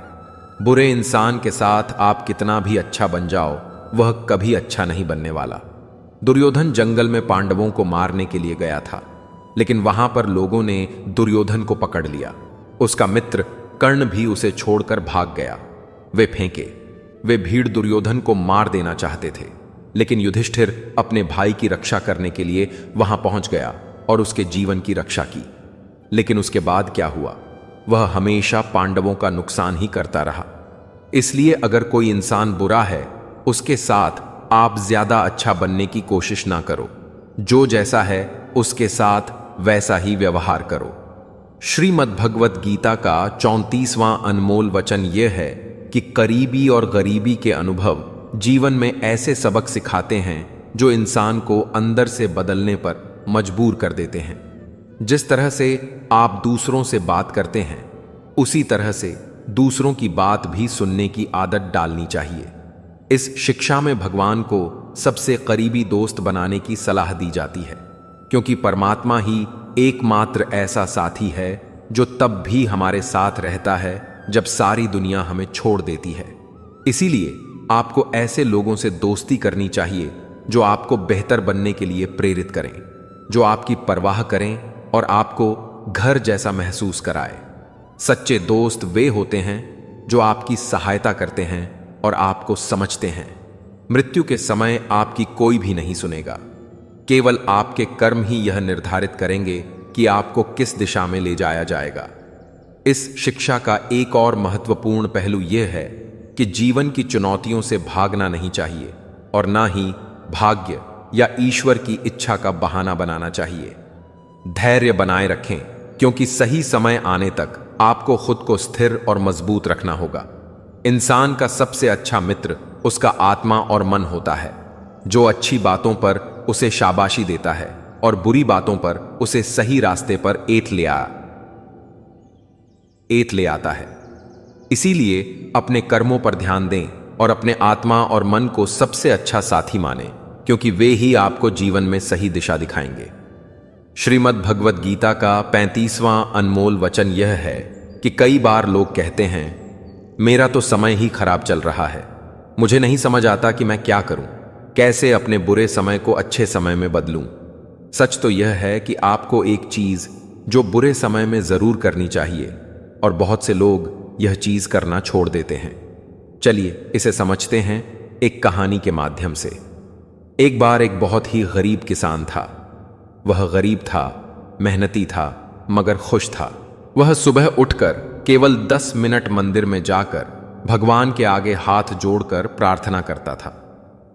बुरे इंसान के साथ आप कितना भी अच्छा बन जाओ, वह कभी अच्छा नहीं बनने वाला। दुर्योधन जंगल में पांडवों को मारने के लिए गया था, लेकिन वहां पर लोगों ने दुर्योधन को पकड़ लिया। उसका मित्र कर्ण भी उसे छोड़कर भाग गया। वे भीड़ दुर्योधन को मार देना चाहते थे, लेकिन युधिष्ठिर अपने भाई की रक्षा करने के लिए वहां पहुंच गया और उसके जीवन की रक्षा की। लेकिन उसके बाद क्या हुआ? वह हमेशा पांडवों का नुकसान ही करता रहा। इसलिए अगर कोई इंसान बुरा है, उसके साथ आप ज्यादा अच्छा बनने की कोशिश ना करो। जो जैसा है उसके साथ वैसा ही व्यवहार करो। श्रीमद् भगवत गीता का 34वां अनमोल वचन यह है कि करीबी और गरीबी के अनुभव जीवन में ऐसे सबक सिखाते हैं जो इंसान को अंदर से बदलने पर मजबूर कर देते हैं। जिस तरह से आप दूसरों से बात करते हैं, उसी तरह से दूसरों की बात भी सुनने की आदत डालनी चाहिए। इस शिक्षा में भगवान को सबसे करीबी दोस्त बनाने की सलाह दी जाती है, क्योंकि परमात्मा ही एकमात्र ऐसा साथी है जो तब भी हमारे साथ रहता है जब सारी दुनिया हमें छोड़ देती है। इसीलिए आपको ऐसे लोगों से दोस्ती करनी चाहिए जो आपको बेहतर बनने के लिए प्रेरित करें, जो आपकी परवाह करें और आपको घर जैसा महसूस कराए। सच्चे दोस्त वे होते हैं जो आपकी सहायता करते हैं और आपको समझते हैं। मृत्यु के समय आपकी कोई भी नहीं सुनेगा। केवल आपके कर्म ही यह निर्धारित करेंगे कि आपको किस दिशा में ले जाया जाएगा। इस शिक्षा का एक और महत्वपूर्ण पहलू यह है कि जीवन की चुनौतियों से भागना नहीं चाहिए और ना ही भाग्य या ईश्वर की इच्छा का बहाना बनाना चाहिए। धैर्य बनाए रखें, क्योंकि सही समय आने तक आपको खुद को स्थिर और मजबूत रखना होगा। इंसान का सबसे अच्छा मित्र उसका आत्मा और मन होता है, जो अच्छी बातों पर उसे शाबाशी देता है और बुरी बातों पर उसे सही रास्ते पर एत ले आता है। इसीलिए अपने कर्मों पर ध्यान दें और अपने आत्मा और मन को सबसे अच्छा साथी मानें, क्योंकि वे ही आपको जीवन में सही दिशा दिखाएंगे। श्रीमद् भगवत गीता का 35वां अनमोल वचन यह है कि कई बार लोग कहते हैं, मेरा तो समय ही खराब चल रहा है, मुझे नहीं समझ आता कि मैं क्या करूं, कैसे अपने बुरे समय को अच्छे समय में बदलूं। सच तो यह है कि आपको एक चीज जो बुरे समय में जरूर करनी चाहिए, और बहुत से लोग यह चीज करना छोड़ देते हैं। चलिए इसे समझते हैं एक कहानी के माध्यम से। एक बार एक बहुत ही गरीब किसान था। वह गरीब था, मेहनती था, मगर खुश था। वह सुबह उठकर केवल 10 मिनट मंदिर में जाकर भगवान के आगे हाथ जोड़कर प्रार्थना करता था।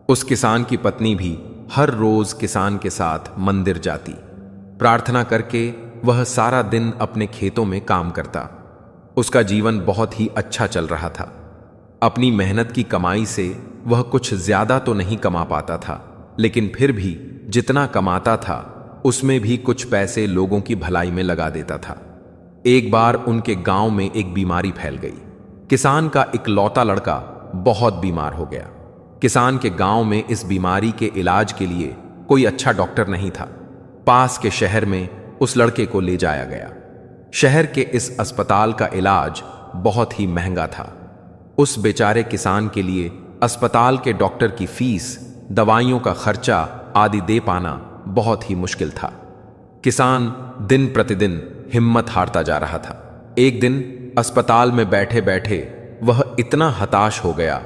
उस किसान की पत्नी भी हर रोज किसान के साथ मंदिर जाती। प्रार्थना करके वह सारा दिन अपने खेतों में काम करता। उसका जीवन बहुत ही अच्छा चल रहा था। अपनी मेहनत की कमाई से वह कुछ ज्यादा तो नहीं कमा पाता था, लेकिन फिर भी जितना कमाता था उसमें भी कुछ पैसे लोगों की भलाई में लगा देता था। एक बार उनके गांव में एक बीमारी फैल गई। किसान का इकलौता लड़का बहुत बीमार हो गया। किसान के गांव में इस बीमारी के इलाज के लिए कोई अच्छा डॉक्टर नहीं था। पास के शहर में उस लड़के को ले जाया गया। शहर के इस अस्पताल का इलाज बहुत ही महंगा था। उस बेचारे किसान के लिए अस्पताल के डॉक्टर की फीस, दवाइयों का खर्चा आदि दे पाना बहुत ही मुश्किल था। किसान दिन प्रतिदिन हिम्मत हारता जा रहा था। एक दिन अस्पताल में बैठे बैठे वह इतना हताश हो गया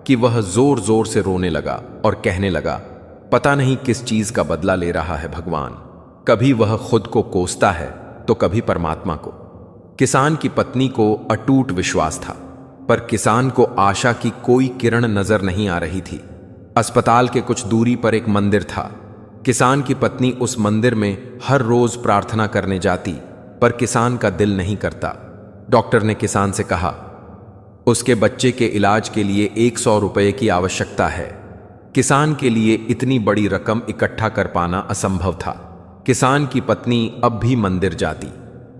कि वह जोर जोर से रोने लगा और कहने लगा, पता नहीं किस चीज का बदला ले रहा है भगवान। कभी वह खुद को कोसता है तो कभी परमात्मा को। किसान की पत्नी को अटूट विश्वास था, पर किसान को आशा की कोई किरण नजर नहीं आ रही थी। अस्पताल के कुछ दूरी पर एक मंदिर था। किसान की पत्नी उस मंदिर में हर रोज प्रार्थना करने जाती, पर किसान का दिल नहीं करता। डॉक्टर ने किसान से कहा, उसके बच्चे के इलाज के लिए 100 रुपये की आवश्यकता है। किसान के लिए इतनी बड़ी रकम इकट्ठा कर पाना असंभव था। किसान की पत्नी अब भी मंदिर जाती।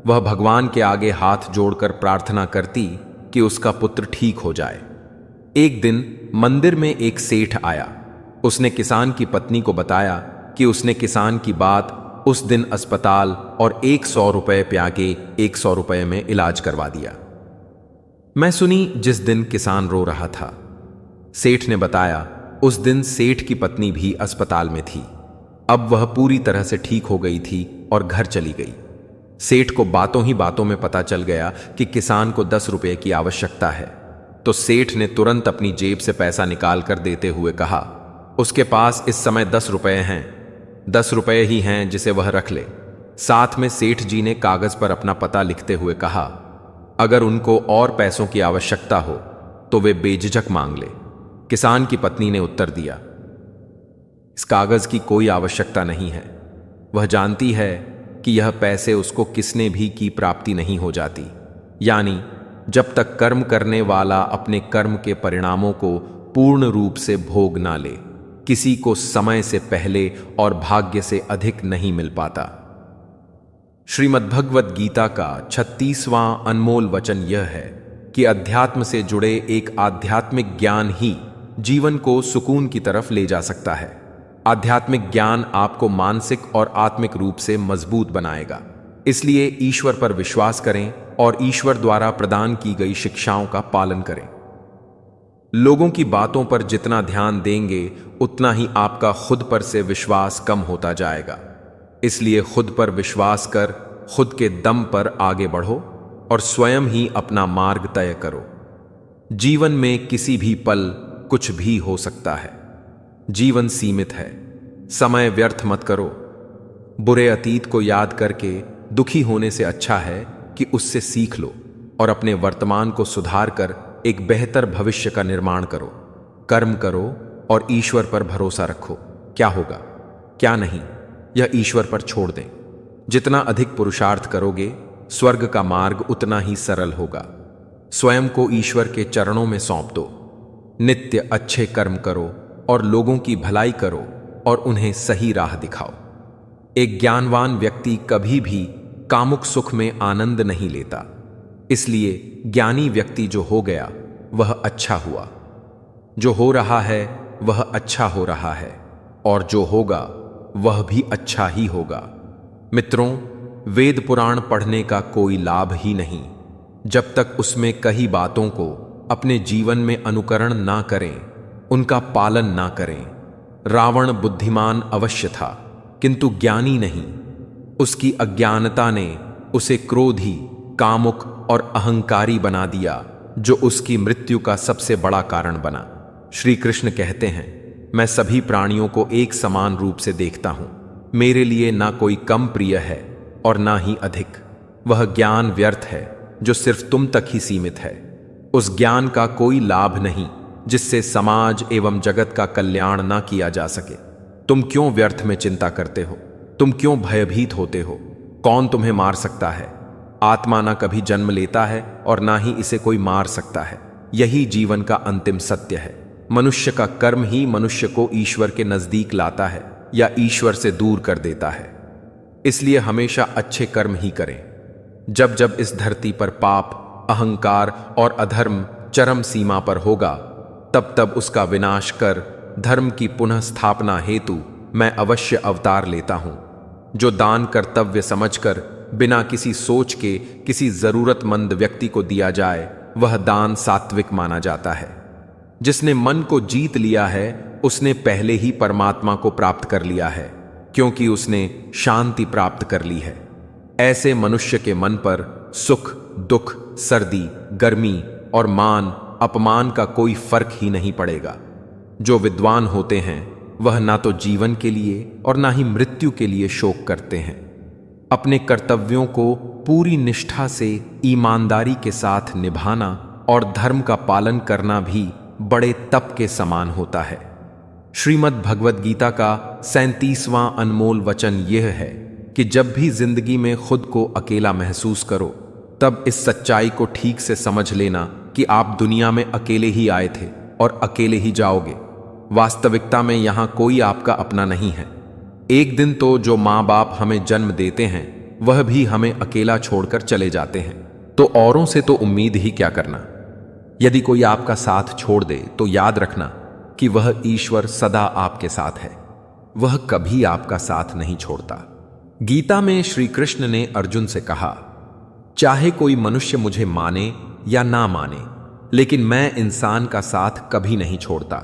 वह भगवान के आगे हाथ जोड़कर प्रार्थना करती कि उसका पुत्र ठीक हो जाए। एक दिन मंदिर में एक सेठ आया। उसने किसान की पत्नी को बताया कि उसने किसान की बात उस दिन अस्पताल और 100 रुपए प्यागे 100 रुपए में इलाज करवा दिया। मैं सुनी जिस दिन किसान रो रहा था। सेठ ने बताया उस दिन सेठ की पत्नी भी अस्पताल में थी। अब वह पूरी तरह से ठीक हो गई थी और घर चली गई। सेठ को बातों ही बातों में पता चल गया कि किसान को 10 रुपए की आवश्यकता है, तो सेठ ने तुरंत अपनी जेब से पैसा निकाल कर देते हुए कहा, उसके पास इस समय 10 रुपए हैं, 10 रुपए ही हैं जिसे वह रख ले। साथ में सेठ जी ने कागज पर अपना पता लिखते हुए कहा, अगर उनको और पैसों की आवश्यकता हो तो वे बेझिझक मांग ले। किसान की पत्नी ने उत्तर दिया, इस कागज की कोई आवश्यकता नहीं है। वह जानती है कि यह पैसे उसको किसने भी की प्राप्ति नहीं हो जाती, यानी जब तक कर्म करने वाला अपने कर्म के परिणामों को पूर्ण रूप से भोग ना ले, किसी को समय से पहले और भाग्य से अधिक नहीं मिल पाता। श्रीमद्भगवद गीता का 36वां अनमोल वचन यह है कि अध्यात्म से जुड़े एक आध्यात्मिक ज्ञान ही जीवन को सुकून की तरफ ले जा सकता है। आध्यात्मिक ज्ञान आपको मानसिक और आत्मिक रूप से मजबूत बनाएगा। इसलिए ईश्वर पर विश्वास करें और ईश्वर द्वारा प्रदान की गई शिक्षाओं का पालन करें। लोगों की बातों पर जितना ध्यान देंगे उतना ही आपका खुद पर से विश्वास कम होता जाएगा। इसलिए खुद पर विश्वास कर खुद के दम पर आगे बढ़ो और स्वयं ही अपना मार्ग तय करो। जीवन में किसी भी पल कुछ भी हो सकता है। जीवन सीमित है, समय व्यर्थ मत करो। बुरे अतीत को याद करके दुखी होने से अच्छा है कि उससे सीख लो और अपने वर्तमान को सुधार कर एक बेहतर भविष्य का निर्माण करो। कर्म करो और ईश्वर पर भरोसा रखो। क्या होगा क्या नहीं यह ईश्वर पर छोड़ दें। जितना अधिक पुरुषार्थ करोगे स्वर्ग का मार्ग उतना ही सरल होगा। स्वयं को ईश्वर के चरणों में सौंप दो। नित्य अच्छे कर्म करो और लोगों की भलाई करो और उन्हें सही राह दिखाओ। एक ज्ञानवान व्यक्ति कभी भी कामुक सुख में आनंद नहीं लेता। इसलिए ज्ञानी व्यक्ति जो हो गया वह अच्छा हुआ, जो हो रहा है वह अच्छा हो रहा है और जो होगा वह भी अच्छा ही होगा। मित्रों, वेद पुराण पढ़ने का कोई लाभ ही नहीं जब तक उसमें कही बातों को अपने जीवन में अनुकरण ना करें, उनका पालन ना करें। रावण बुद्धिमान अवश्य था किंतु ज्ञानी नहीं। उसकी अज्ञानता ने उसे क्रोधी, कामुक और अहंकारी बना दिया, जो उसकी मृत्यु का सबसे बड़ा कारण बना। श्री कृष्ण कहते हैं, मैं सभी प्राणियों को एक समान रूप से देखता हूं। मेरे लिए ना कोई कम प्रिय है और ना ही अधिक। वह ज्ञान व्यर्थ है जो सिर्फ तुम तक ही सीमित है। उस ज्ञान का कोई लाभ नहीं जिससे समाज एवं जगत का कल्याण ना किया जा सके। तुम क्यों व्यर्थ में चिंता करते हो? तुम क्यों भयभीत होते हो? कौन तुम्हें मार सकता है? आत्मा ना कभी जन्म लेता है और ना ही इसे कोई मार सकता है। यही जीवन का अंतिम सत्य है। मनुष्य का कर्म ही मनुष्य को ईश्वर के नजदीक लाता है या ईश्वर से दूर कर देता है। इसलिए हमेशा अच्छे कर्म ही करें। जब जब इस धरती पर पाप, अहंकार और अधर्म चरम सीमा पर होगा, तब तब उसका विनाश कर धर्म की पुनः स्थापना हेतु मैं अवश्य अवतार लेता हूं। जो दान कर्तव्य समझकर बिना किसी सोच के किसी जरूरतमंद व्यक्ति को दिया जाए, वह दान सात्विक माना जाता है। जिसने मन को जीत लिया है उसने पहले ही परमात्मा को प्राप्त कर लिया है, क्योंकि उसने शांति प्राप्त कर ली है। ऐसे मनुष्य के मन पर सुख, दुख, सर्दी, गर्मी और मान, अपमान का कोई फर्क ही नहीं पड़ेगा। जो विद्वान होते हैं वह ना तो जीवन के लिए और ना ही मृत्यु के लिए शोक करते हैं। अपने कर्तव्यों को पूरी निष्ठा से ईमानदारी के साथ निभाना और धर्म का पालन करना भी बड़े तप के समान होता है। श्रीमद् भगवद गीता का 37वां अनमोल वचन यह है कि जब भी जिंदगी में खुद को अकेला महसूस करो, तब इस सच्चाई को ठीक से समझ लेना कि आप दुनिया में अकेले ही आए थे और अकेले ही जाओगे। वास्तविकता में यहां कोई आपका अपना नहीं है। एक दिन तो जो माँ बाप हमें जन्म देते हैं वह भी हमें अकेला छोड़कर चले जाते हैं, तो औरों से तो उम्मीद ही क्या करना। यदि कोई आपका साथ छोड़ दे तो याद रखना कि वह ईश्वर सदा आपके साथ है। वह कभी आपका साथ नहीं छोड़ता। गीता में श्री कृष्ण ने अर्जुन से कहा, चाहे कोई मनुष्य मुझे माने या ना माने, लेकिन मैं इंसान का साथ कभी नहीं छोड़ता,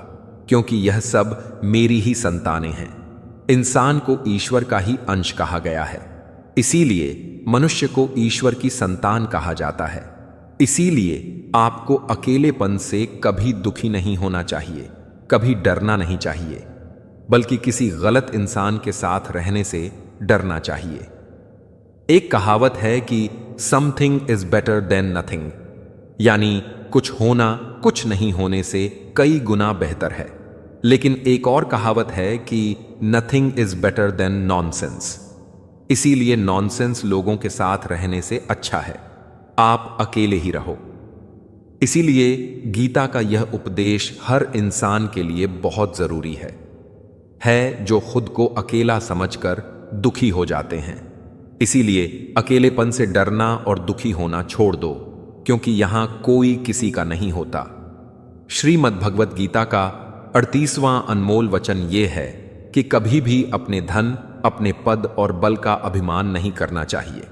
क्योंकि यह सब मेरी ही संतानें हैं। इंसान को ईश्वर का ही अंश कहा गया है, इसीलिए मनुष्य को ईश्वर की संतान कहा जाता है। इसीलिए आपको अकेलेपन से कभी दुखी नहीं होना चाहिए, कभी डरना नहीं चाहिए, बल्कि किसी गलत इंसान के साथ रहने से डरना चाहिए। एक कहावत है कि something is better than nothing, यानी कुछ होना कुछ नहीं होने से कई गुना बेहतर है। लेकिन एक और कहावत है कि nothing is better than nonsense. इसीलिए नॉनसेंस लोगों के साथ रहने से अच्छा है, आप अकेले ही रहो। इसीलिए गीता का यह उपदेश हर इंसान के लिए बहुत जरूरी है जो खुद को अकेला समझकर दुखी हो जाते हैं। इसीलिए अकेलेपन से डरना और दुखी होना छोड़ दो, क्योंकि यहां कोई किसी का नहीं होता। श्रीमद् भगवत गीता का 38वां अनमोल वचन यह है कि कभी भी अपने धन, अपने पद और बल का अभिमान नहीं करना चाहिए।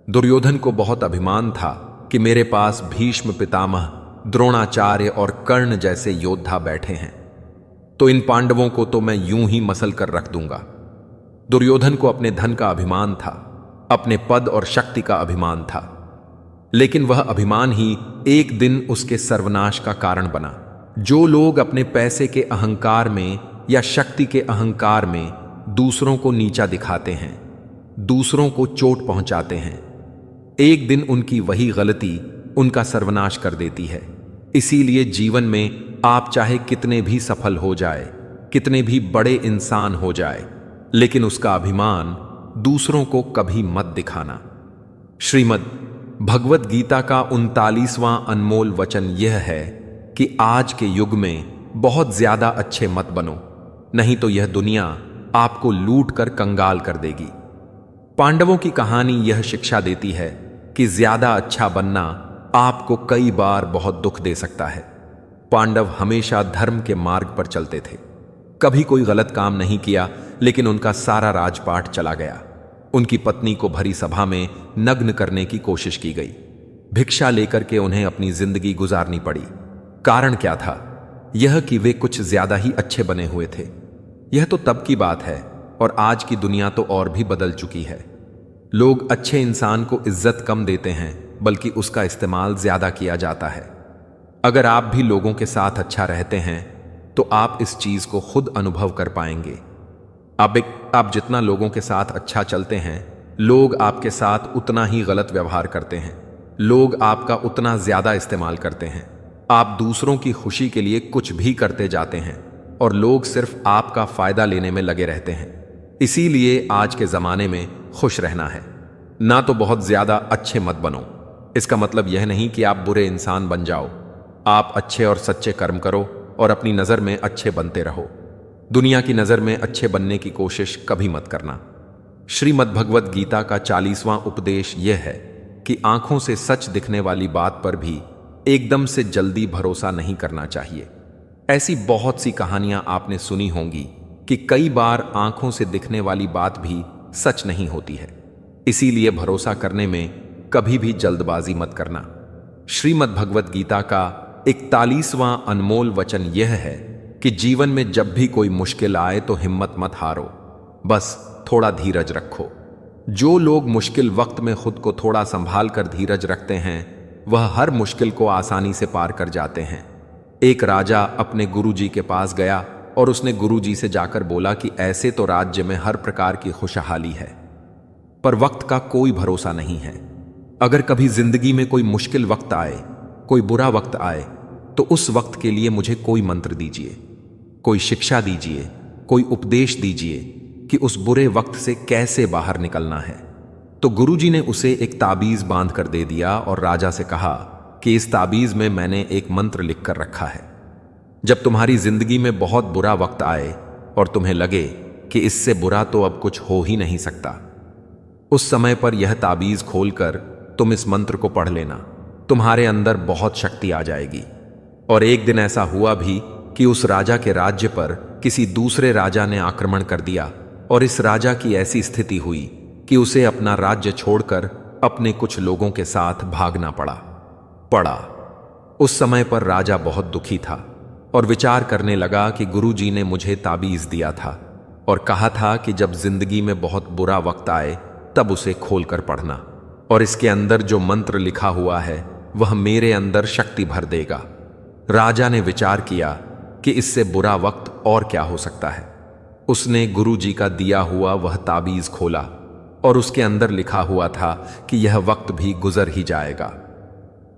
दुर्योधन को बहुत अभिमान था कि मेरे पास भीष्म पितामह, द्रोणाचार्य और कर्ण जैसे योद्धा बैठे हैं, तो इन पांडवों को तो मैं यूं ही मसल कर रख दूंगा। दुर्योधन को अपने धन का अभिमान था, अपने पद और शक्ति का अभिमान था, लेकिन वह अभिमान ही एक दिन उसके सर्वनाश का कारण बना। जो लोग अपने पैसे के अहंकार में या शक्ति के अहंकार में दूसरों को नीचा दिखाते हैं, दूसरों को चोट पहुंचाते हैं, एक दिन उनकी वही गलती उनका सर्वनाश कर देती है। इसीलिए जीवन में आप चाहे कितने भी सफल हो जाए, कितने भी बड़े इंसान हो जाए, लेकिन उसका अभिमान दूसरों को कभी मत दिखाना। श्रीमद् भगवत गीता का 39वां अनमोल वचन यह है कि आज के युग में बहुत ज्यादा अच्छे मत बनो, नहीं तो यह दुनिया आपको लूट कर कंगाल कर देगी। पांडवों की कहानी यह शिक्षा देती है कि ज्यादा अच्छा बनना आपको कई बार बहुत दुख दे सकता है। पांडव हमेशा धर्म के मार्ग पर चलते थे, कभी कोई गलत काम नहीं किया, लेकिन उनका सारा राजपाट चला गया। उनकी पत्नी को भरी सभा में नग्न करने की कोशिश की गई। भिक्षा लेकर के उन्हें अपनी जिंदगी गुजारनी पड़ी। कारण क्या था? यह कि वे कुछ ज्यादा ही अच्छे बने हुए थे। यह तो तब की बात है, और आज की दुनिया तो और भी बदल चुकी है। लोग अच्छे इंसान को इज्जत कम देते हैं, बल्कि उसका इस्तेमाल ज्यादा किया जाता है। अगर आप भी लोगों के साथ अच्छा रहते हैं तो आप इस चीज को खुद अनुभव कर पाएंगे। आप जितना लोगों के साथ अच्छा चलते हैं, लोग आपके साथ उतना ही गलत व्यवहार करते हैं, लोग आपका उतना ज्यादा इस्तेमाल करते हैं। आप दूसरों की खुशी के लिए कुछ भी करते जाते हैं और लोग सिर्फ आपका फायदा लेने में लगे रहते हैं। इसीलिए आज के जमाने में खुश रहना है, ना तो बहुत ज्यादा अच्छे मत बनो। इसका मतलब यह नहीं कि आप बुरे इंसान बन जाओ। आप अच्छे और सच्चे कर्म करो और अपनी नजर में अच्छे बनते रहो। दुनिया की नजर में अच्छे बनने की कोशिश कभी मत करना। श्रीमद् भगवत गीता का 40वां उपदेश यह है कि आंखों से सच दिखने वाली बात पर भी एकदम से जल्दी भरोसा नहीं करना चाहिए। ऐसी बहुत सी कहानियां आपने सुनी होंगी कि कई बार आंखों से दिखने वाली बात भी सच नहीं होती है। इसीलिए भरोसा करने में कभी भी जल्दबाजी मत करना। श्रीमद् भगवत गीता का 41वां अनमोल वचन यह है कि जीवन में जब भी कोई मुश्किल आए तो हिम्मत मत हारो, बस थोड़ा धीरज रखो। जो लोग मुश्किल वक्त में खुद को थोड़ा संभाल कर धीरज रखते हैं, वह हर मुश्किल को आसानी से पार कर जाते हैं। एक राजा अपने गुरुजी के पास गया और उसने गुरुजी से जाकर बोला कि ऐसे तो राज्य में हर प्रकार की खुशहाली है, पर वक्त का कोई भरोसा नहीं है। अगर कभी जिंदगी में कोई मुश्किल वक्त आए, कोई बुरा वक्त आए, तो उस वक्त के लिए मुझे कोई मंत्र दीजिए, कोई शिक्षा दीजिए, कोई उपदेश दीजिए कि उस बुरे वक्त से कैसे बाहर निकलना है। तो गुरुजी ने उसे एक ताबीज बांध कर दे दिया और राजा से कहा कि इस ताबीज में मैंने एक मंत्र लिख कर रखा है। जब तुम्हारी जिंदगी में बहुत बुरा वक्त आए और तुम्हें लगे कि इससे बुरा तो अब कुछ हो ही नहीं सकता, उस समय पर यह ताबीज खोलकर तुम इस मंत्र को पढ़ लेना। तुम्हारे अंदर बहुत शक्ति आ जाएगी। और एक दिन ऐसा हुआ भी कि उस राजा के राज्य पर किसी दूसरे राजा ने आक्रमण कर दिया और इस राजा की ऐसी स्थिति हुई कि उसे अपना राज्य छोड़कर अपने कुछ लोगों के साथ भागना पड़ा। उस समय पर राजा बहुत दुखी था और विचार करने लगा कि गुरुजी ने मुझे ताबीज दिया था और कहा था कि जब जिंदगी में बहुत बुरा वक्त आए तब उसे खोलकर पढ़ना, और इसके अंदर जो मंत्र लिखा हुआ है वह मेरे अंदर शक्ति भर देगा। राजा ने विचार किया कि इससे बुरा वक्त और क्या हो सकता है। उसने गुरुजी का दिया हुआ वह ताबीज खोला और उसके अंदर लिखा हुआ था कि यह वक्त भी गुजर ही जाएगा।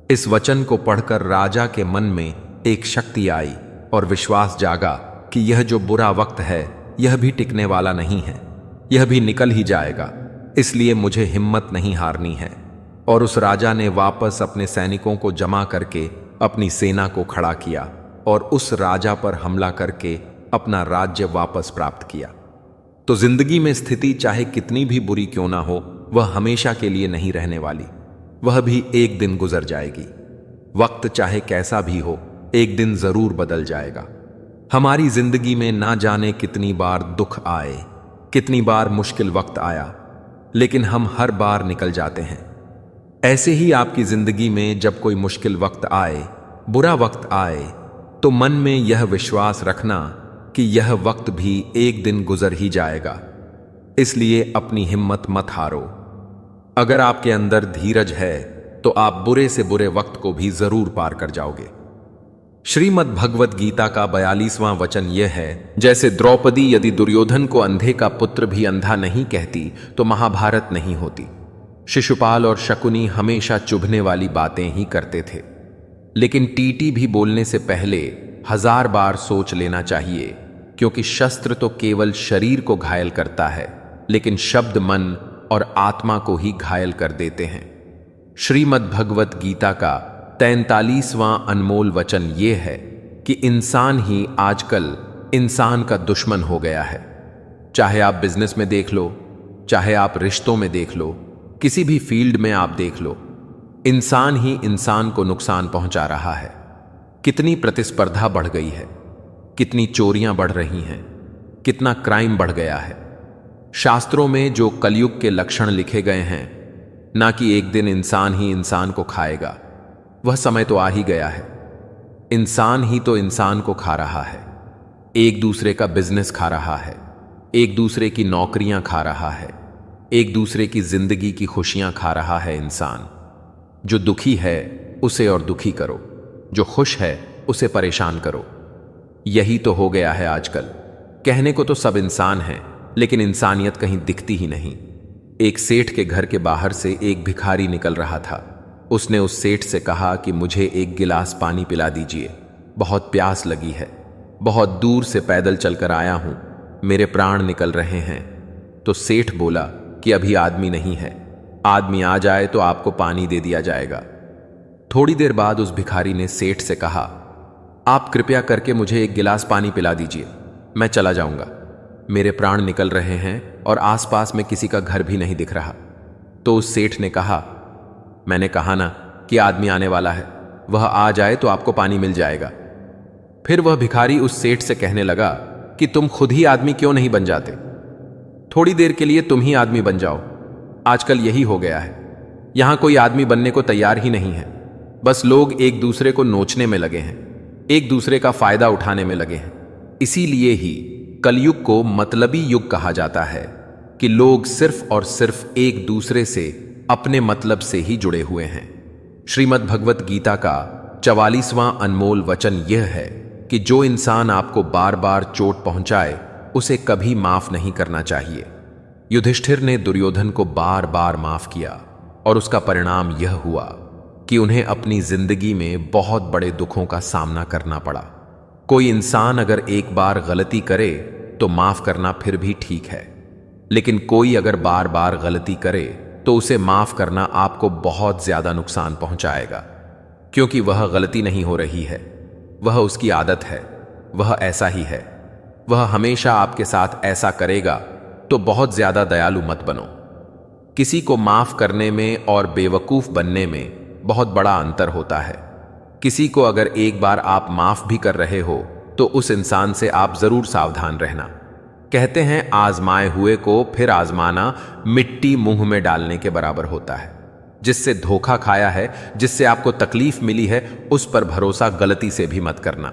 इस वचन को पढ़कर राजा के मन में एक शक्ति आई और विश्वास जागा कि यह जो बुरा वक्त है यह भी टिकने वाला नहीं है, यह भी निकल ही जाएगा, इसलिए मुझे हिम्मत नहीं हारनी है। और उस राजा ने वापस अपने सैनिकों को जमा करके अपनी सेना को खड़ा किया और उस राजा पर हमला करके अपना राज्य वापस प्राप्त किया। तो जिंदगी में स्थिति चाहे कितनी भी बुरी क्यों ना हो, वह हमेशा के लिए नहीं रहने वाली, वह भी एक दिन गुजर जाएगी। वक्त चाहे कैसा भी हो, एक दिन जरूर बदल जाएगा। हमारी जिंदगी में ना जाने कितनी बार दुख आए, कितनी बार मुश्किल वक्त आया, लेकिन हम हर बार निकल जाते हैं। ऐसे ही आपकी जिंदगी में जब कोई मुश्किल वक्त आए, बुरा वक्त आए, तो मन में यह विश्वास रखना कि यह वक्त भी एक दिन गुजर ही जाएगा। इसलिए अपनी हिम्मत मत हारो। अगर आपके अंदर धीरज है तो आप बुरे से बुरे वक्त को भी जरूर पार कर जाओगे। श्रीमद् भगवत गीता का 42वां वचन यह है, जैसे द्रौपदी यदि दुर्योधन को अंधे का पुत्र भी अंधा नहीं कहती तो महाभारत नहीं होती। शिशुपाल और शकुनी हमेशा चुभने वाली बातें ही करते थे, लेकिन टीटी भी बोलने से पहले 1000 बार सोच लेना चाहिए, क्योंकि शस्त्र तो केवल शरीर को घायल करता है, लेकिन शब्द मन और आत्मा को ही घायल कर देते हैं। श्रीमद् भगवत गीता का 43वां अनमोल वचन ये है कि इंसान ही आजकल इंसान का दुश्मन हो गया है। चाहे आप बिजनेस में देख लो, चाहे आप रिश्तों में देख लो, किसी भी फील्ड में आप देख लो, इंसान ही इंसान को नुकसान पहुंचा रहा है। कितनी प्रतिस्पर्धा बढ़ गई है, कितनी चोरियां बढ़ रही हैं, कितना क्राइम बढ़ गया है। शास्त्रों में जो कलयुग के लक्षण लिखे गए हैं, ना कि एक दिन इंसान ही इंसान को खाएगा, वह समय तो आ ही गया है। इंसान ही तो इंसान को खा रहा है, एक दूसरे का बिजनेस खा रहा है, एक दूसरे की नौकरियां खा रहा है, एक दूसरे की जिंदगी की खुशियां खा रहा है। इंसान जो दुखी है उसे और दुखी करो, जो खुश है उसे परेशान करो। यही तो हो गया है आजकल। कहने को तो सब इंसान हैं, लेकिन इंसानियत कहीं दिखती ही नहीं। एक सेठ के घर के बाहर से एक भिखारी निकल रहा था। उसने उस सेठ से कहा कि मुझे एक गिलास पानी पिला दीजिए, बहुत प्यास लगी है, बहुत दूर से पैदल चलकर आया हूं, मेरे प्राण निकल रहे हैं। तो सेठ बोला कि अभी आदमी नहीं है, आदमी आ जाए तो आपको पानी दे दिया जाएगा। थोड़ी देर बाद उस भिखारी ने सेठ से कहा, आप कृपया करके मुझे एक गिलास पानी पिला दीजिए, मैं चला जाऊंगा, मेरे प्राण निकल रहे हैं और आसपास में किसी का घर भी नहीं दिख रहा। तो उस सेठ ने कहा, मैंने कहा ना कि आदमी आने वाला है, वह आ जाए तो आपको पानी मिल जाएगा। फिर वह भिखारी उस सेठ से कहने लगा कि तुम खुद ही आदमी क्यों नहीं बन जाते, थोड़ी देर के लिए तुम ही आदमी बन जाओ। आजकल यही हो गया है, यहां कोई आदमी बनने को तैयार ही नहीं है, बस लोग एक दूसरे को नोचने में लगे हैं, एक दूसरे का फायदा उठाने में लगे हैं। इसीलिए ही कलयुग को मतलबी युग कहा जाता है कि लोग सिर्फ और सिर्फ एक दूसरे से अपने मतलब से ही जुड़े हुए हैं। श्रीमद् भगवत गीता का 44वां अनमोल वचन यह है कि जो इंसान आपको बार बार चोट पहुंचाए उसे कभी माफ नहीं करना चाहिए। युधिष्ठिर ने दुर्योधन को बार बार माफ किया और उसका परिणाम यह हुआ कि उन्हें अपनी जिंदगी में बहुत बड़े दुखों का सामना करना पड़ा। कोई इंसान अगर एक बार गलती करे तो माफ करना फिर भी ठीक है, लेकिन कोई अगर बार बार गलती करे तो उसे माफ करना आपको बहुत ज्यादा नुकसान पहुंचाएगा, क्योंकि वह गलती नहीं हो रही है, वह उसकी आदत है, वह ऐसा ही है, वह हमेशा आपके साथ ऐसा करेगा। तो बहुत ज्यादा दयालु मत बनो। किसी को माफ करने में और बेवकूफ बनने में बहुत बड़ा अंतर होता है। किसी को अगर एक बार आप माफ भी कर रहे हो तो उस इंसान से आप जरूर सावधान रहना। कहते हैं आजमाए हुए को फिर आजमाना मिट्टी मुंह में डालने के बराबर होता है। जिससे धोखा खाया है, जिससे आपको तकलीफ मिली है, उस पर भरोसा गलती से भी मत करना।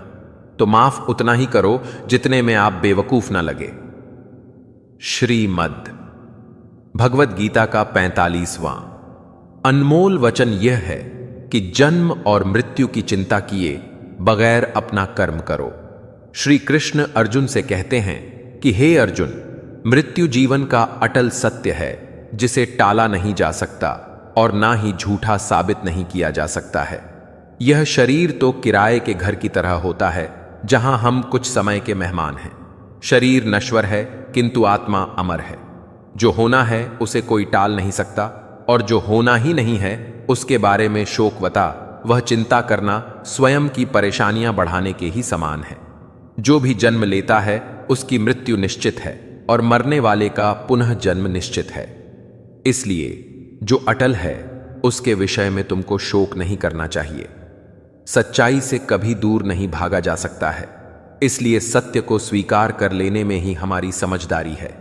तो माफ उतना ही करो जितने में आप बेवकूफ ना लगे। श्रीमद् भगवद गीता का 45वां अनमोल वचन यह है कि जन्म और मृत्यु की चिंता किए बगैर अपना कर्म करो। श्री कृष्ण अर्जुन से कहते हैं कि हे अर्जुन, मृत्यु जीवन का अटल सत्य है जिसे टाला नहीं जा सकता और ना ही झूठा साबित नहीं किया जा सकता है। यह शरीर तो किराए के घर की तरह होता है जहां हम कुछ समय के मेहमान हैं। शरीर नश्वर है किंतु आत्मा अमर है। जो होना है उसे कोई टाल नहीं सकता और जो होना ही नहीं है उसके बारे में शोकवता वह चिंता करना स्वयं की परेशानियां बढ़ाने के ही समान है। जो भी जन्म लेता है उसकी मृत्यु निश्चित है और मरने वाले का पुनः जन्म निश्चित है। इसलिए जो अटल है उसके विषय में तुमको शोक नहीं करना चाहिए। सच्चाई से कभी दूर नहीं भागा जा सकता है, इसलिए सत्य को स्वीकार कर लेने में ही हमारी समझदारी है।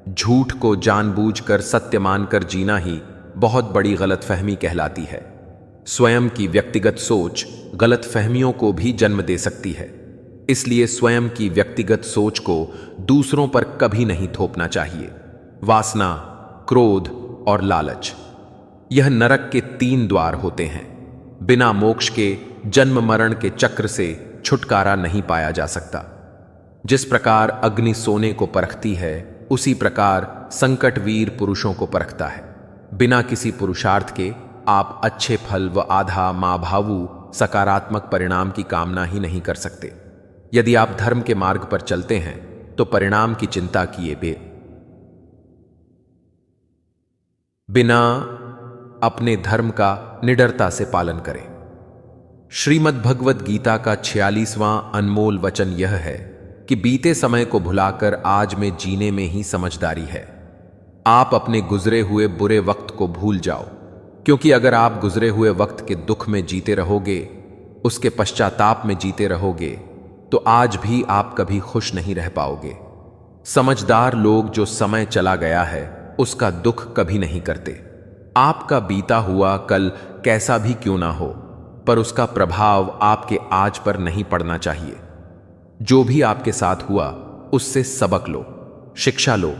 झूठ को जानबूझकर सत्य मानकर जीना ही बहुत बड़ी गलतफहमी कहलाती है। स्वयं की व्यक्तिगत सोच गलतफहमियों को भी जन्म दे सकती है, इसलिए स्वयं की व्यक्तिगत सोच को दूसरों पर कभी नहीं थोपना चाहिए। वासना, क्रोध और लालच, यह नरक के 3 द्वार होते हैं। बिना मोक्ष के जन्म मरण के चक्र से छुटकारा नहीं पाया जा सकता। जिस प्रकार अग्नि सोने को परखती है, उसी प्रकार संकट वीर पुरुषों को परखता है। बिना किसी पुरुषार्थ के आप अच्छे फल व आधा मां भावु सकारात्मक परिणाम की कामना ही नहीं कर सकते। यदि आप धर्म के मार्ग पर चलते हैं तो परिणाम की चिंता किए बिना अपने धर्म का निडरता से पालन करें। श्रीमद् भगवद गीता का 46वां अनमोल वचन यह है कि बीते समय को भुलाकर आज में जीने में ही समझदारी है। आप अपने गुजरे हुए बुरे वक्त को भूल जाओ, क्योंकि अगर आप गुजरे हुए वक्त के दुख में जीते रहोगे, उसके पश्चाताप में जीते रहोगे, तो आज भी आप कभी खुश नहीं रह पाओगे। समझदार लोग जो समय चला गया है उसका दुख कभी नहीं करते। आपका बीता हुआ कल कैसा भी क्यों ना हो, पर उसका प्रभाव आपके आज पर नहीं पड़ना चाहिए। जो भी आपके साथ हुआ उससे सबक लो, शिक्षा लो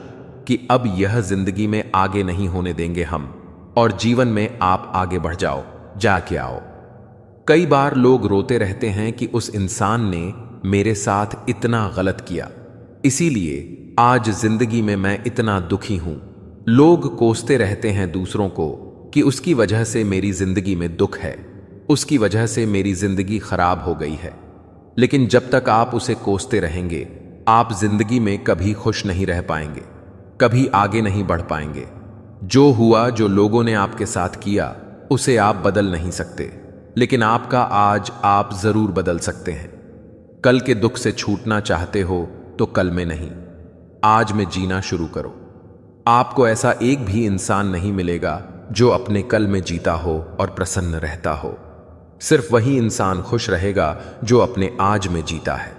कि अब यह जिंदगी में आगे नहीं होने देंगे हम, और जीवन में आप आगे बढ़ जाओ, जाके आओ। कई बार लोग रोते रहते हैं कि उस इंसान ने मेरे साथ इतना गलत किया, इसीलिए आज जिंदगी में मैं इतना दुखी हूं। लोग कोसते रहते हैं दूसरों को कि उसकी वजह से मेरी जिंदगी में दुख है, उसकी वजह से मेरी जिंदगी खराब हो गई है। लेकिन जब तक आप उसे कोसते रहेंगे, आप जिंदगी में कभी खुश नहीं रह पाएंगे, कभी आगे नहीं बढ़ पाएंगे। जो हुआ, जो लोगों ने आपके साथ किया, उसे आप बदल नहीं सकते, लेकिन आपका आज आप जरूर बदल सकते हैं। कल के दुख से छूटना चाहते हो तो कल में नहीं, आज में जीना शुरू करो। आपको ऐसा एक भी इंसान नहीं मिलेगा जो अपने कल में जीता हो और प्रसन्न रहता हो। सिर्फ वही इंसान खुश रहेगा जो अपने आज में जीता है।